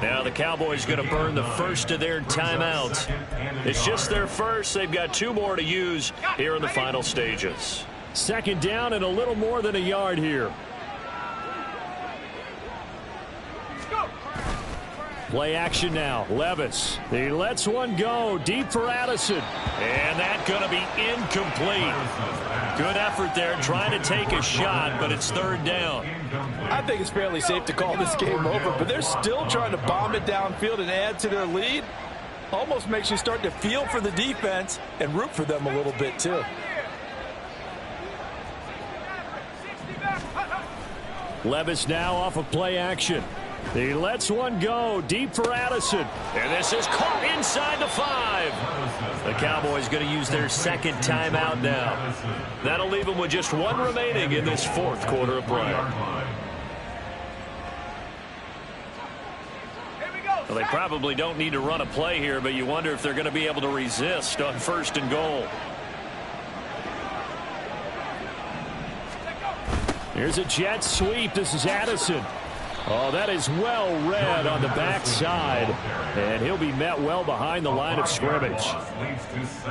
Now the Cowboys going to burn the first of their timeouts. It's just their first. They've got 2 more to use here in the final stages. 2nd down and a little more than a yard here. Play action now. Levis. He lets one go. Deep for Addison. And that's going to be incomplete. Good effort there trying to take a shot, but it's 3rd down. I think it's fairly safe to call this game over, but they're still trying to bomb it downfield and add to their lead. Almost makes you start to feel for the defense and root for them a little bit too. Levis now off of play action. He lets one go deep for Addison. And this is caught inside the 5. The Cowboys going to use their 2nd timeout now. That'll leave them with just 1 remaining in this 4th quarter of play. Well, they probably don't need to run a play here, but you wonder if they're going to be able to resist on 1st and goal. Here's a jet sweep. This is Addison. Oh, that is well read on the backside. And he'll be met well behind the line of scrimmage.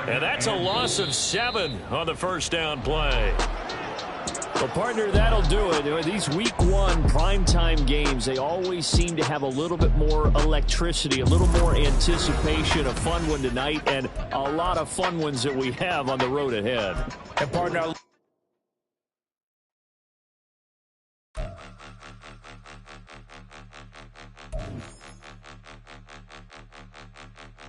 And that's a loss of 7 on the 1st down play. Well, partner, that'll do it. These week 1 primetime games, they always seem to have a little bit more electricity, a little more anticipation. A fun one tonight, and a lot of fun ones that we have on the road ahead. And partner,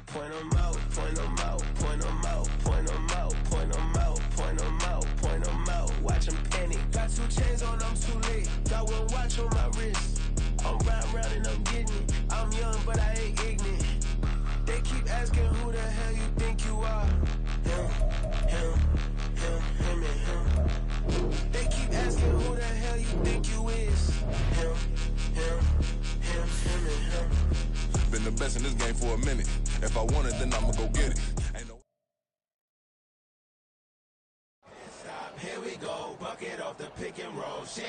point them out, point them out, point them out, point them out, point them out, point them out, point them out. Watch them panic. Got 2 chains on, I'm too late. Got 1 watch on my wrist. I'm round and I'm getting it. I'm young, but I ain't ignorant. They keep asking who the hell you think you are. Him, and him. They keep asking who the hell you think you is. Him, and him. Been the best in this game for a minute. If I want it, then I'ma go get it. Here we go, bucket off the pick and roll. Shit,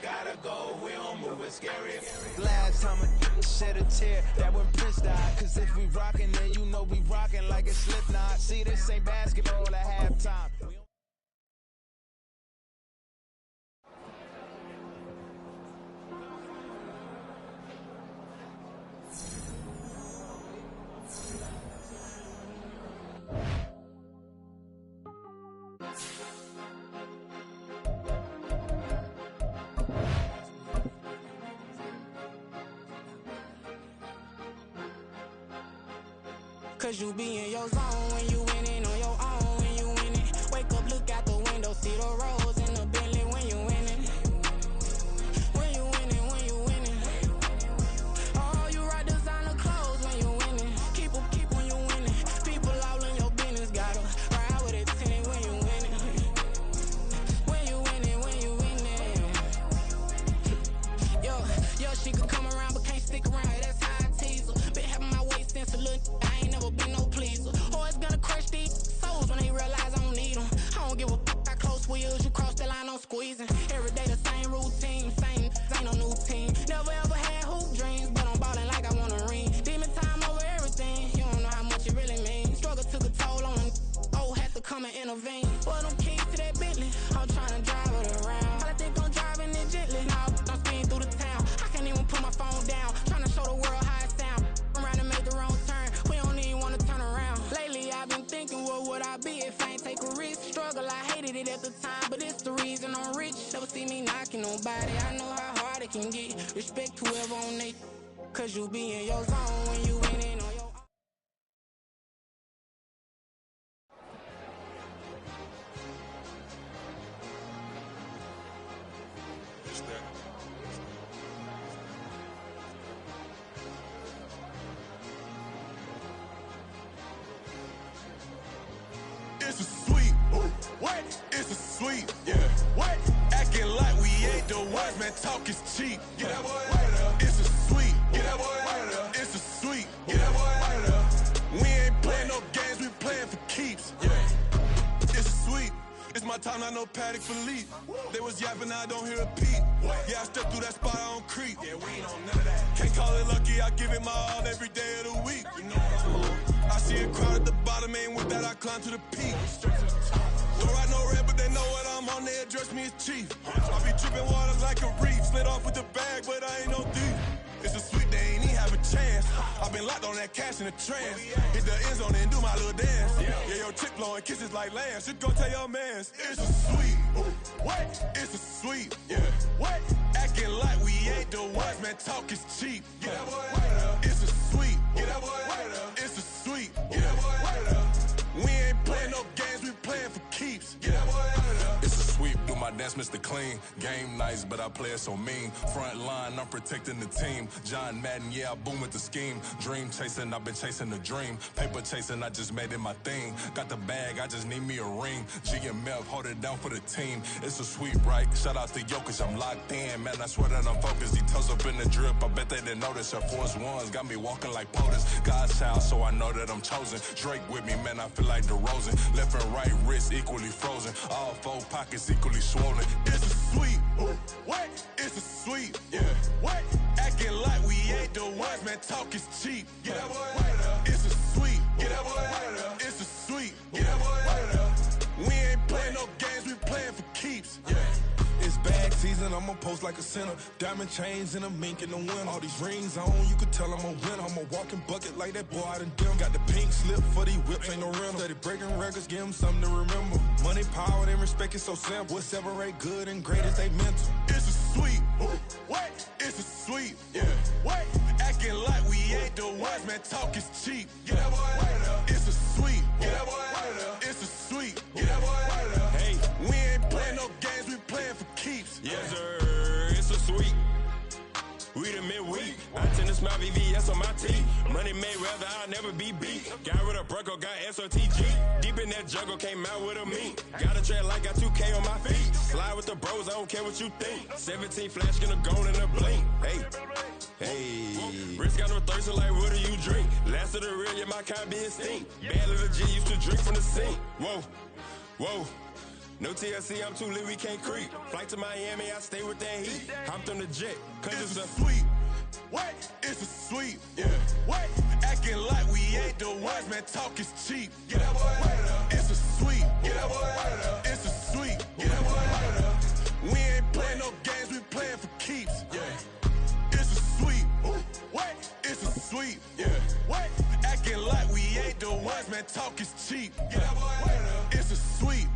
gotta go, we don't move it scary. Last time I shed a tear, that when Prince died. Cause if we rockin', then you know we rockin' like a Slipknot. See, this ain't basketball at halftime. Cause you be in your zone when you winning on your own when you winning. Wake up, look out the window, see the rose in the Bentley when you winning. When you winning, when you winning. Oh, you rock designer clothes when you winning. Keep when you winning. People all in your business, gotta ride with it tinted when you winning. When you winning, when you winning. Yo, she could come around but can't stick around. That's how I tease her. Been having my waist since a little. I ain't never been no pleaser. Always gonna crush these souls when they realize I don't need them. I don't give a f***. I close wheels, you cross the line, I'm squeezing. Every day the same routine, same, ain't no new team. Never ever had hoop dreams, but I'm ballin' like I want a ring. Demon time over everything, you don't know how much it really means. Struggle took a toll on them, oh, had to come and intervene. Boy, them keys to that Bentley, I'm tryna drive it around. I think I'm driving it gently, now I'm speeding through the town. I can't even put my phone down, tryna show the world how it sound. Around and make the wrong turn, we don't even wanna turn around. Lately I've been thinking, what would I be if I ain't take a risk? Struggle, I hated it at the time, but it's the reason I'm rich. Never see me knocking nobody, I know how hard it can get. Respect whoever on they, cause you be in your zone when you winning on your own. It's a sweet. What? It's a sweet. Yeah. What? Acting like we ain't the ones, man. Talk is cheap. Get that boy out of there. It's a sweet. Get that boy out of there. It's a sweet. Get that boy out of there. We ain't playing no games. We playing for keeps. Yeah. It's sweet. It's my time, not no paddock for leap. They was yapping, I don't hear a peep. Yeah, I step through that spot, I don't creep. Yeah, we ain't on none of that. Can't call it lucky, I give it my all every day of the week. You know what I'm on. I see a crowd at the bottom, and with that I climb to the peak. Don't ride no red, but they know what I'm on, they address me as chief. I be dripping water like a reef, slid off with the bag, but I ain't no thief. It's a sweet, they ain't even have a chance. I've been locked on that cash in a trance. Hit the end zone and do my little dance. Yeah, your chick blowing kisses like lambs. Just go tell your mans. It's a sweet. What? It's a sweet. Yeah. What? Acting like we ain't the ones, man. Talk is cheap. Get that boy out of there. It's a sweet. Get that boy out of there. It's a sweet. Get that boy out of there. We ain't playing no games, we playing for keeps. Get that boy out of there. It's a sweep, do my dance, Mr. Clean. Game nice, but I play it so mean. Front line, I'm protecting the team. John Madden, yeah, I boom with the scheme. Dream chasing, I've been chasing the dream. Paper chasing, I just made it my thing. Got the bag, I just need me a ring. GMF, hold it down for the team. It's a sweep, right? Shout out to Jokic, I'm locked in. Man, I swear that I'm focused. He toes up in the drip, I bet they didn't notice. Air Force Ones got me walking like POTUS. God's child, so I know that I'm chosen. Drake with me, man, I feel like DeRozan. Left and right wrist equally frozen. All four pockets equally swollen. It's a sweet. What? It's a sweet. Yeah. What? Acting like we ain't the ones, man. Talk is cheap. Get that boy out of there. It's a sweet. Get that boy out of there. It's a sweet. Get that boy out of there. We ain't playing no games, we playing for keeps. Yeah. It's bag season, I'ma post like a sinner. Diamond chains and a mink in the wind. All these rings on, you could tell I'm a winner. I'm a walking bucket like that boy out in dim. Got the pink slip for these whips, ain't no rental. Steady breaking records, give them something to remember. Money, power, and respect is so simple. What separate good and great is they mental. It's a sweet. What? It's a sweet. Yeah. What? Acting like we ain't the ones, man. Talk is cheap. Get that boy out of there. It's a sweet. Get that boy out of there. It's a sweet. Get that boy out of there. Hey, we ain't playing no games, we playing for keeps. Yes, sir. It's a sweet. We the midweek. I tend to smile VVS on my teeth. Money made rather I'll never be beat. Got rid of Bronco, got SOTG. Deep in that jungle, came out with a meat. Got a trail like got 2K on my feet. Slide with the bros, I don't care what you think. 17 flash, gonna go in a blink. Hey. Hey, Rich got no thirst, like what do you drink? Last of the real, yeah, my kind be extinct. Bad little G used to drink from the sink. Whoa, whoa. No TLC, I'm too lit, we can't creep. Flight to Miami, I stay with that heat. Hopped on the jet, cause it's a sweet. What? It's a sweet. Yeah. What? Acting like we ain't the ones, man. Talk is cheap. Get that boy out of there. It's a sweet. Get that boy out of there. It's a sweet. Get that boy out of there. We ain't playing no games, we playing for keeps. Yeah. It's a sweet. What? It's a sweet. Yeah. What? Acting like we ain't the ones, man. Talk is cheap. Get that boy out of there. It's a sweet.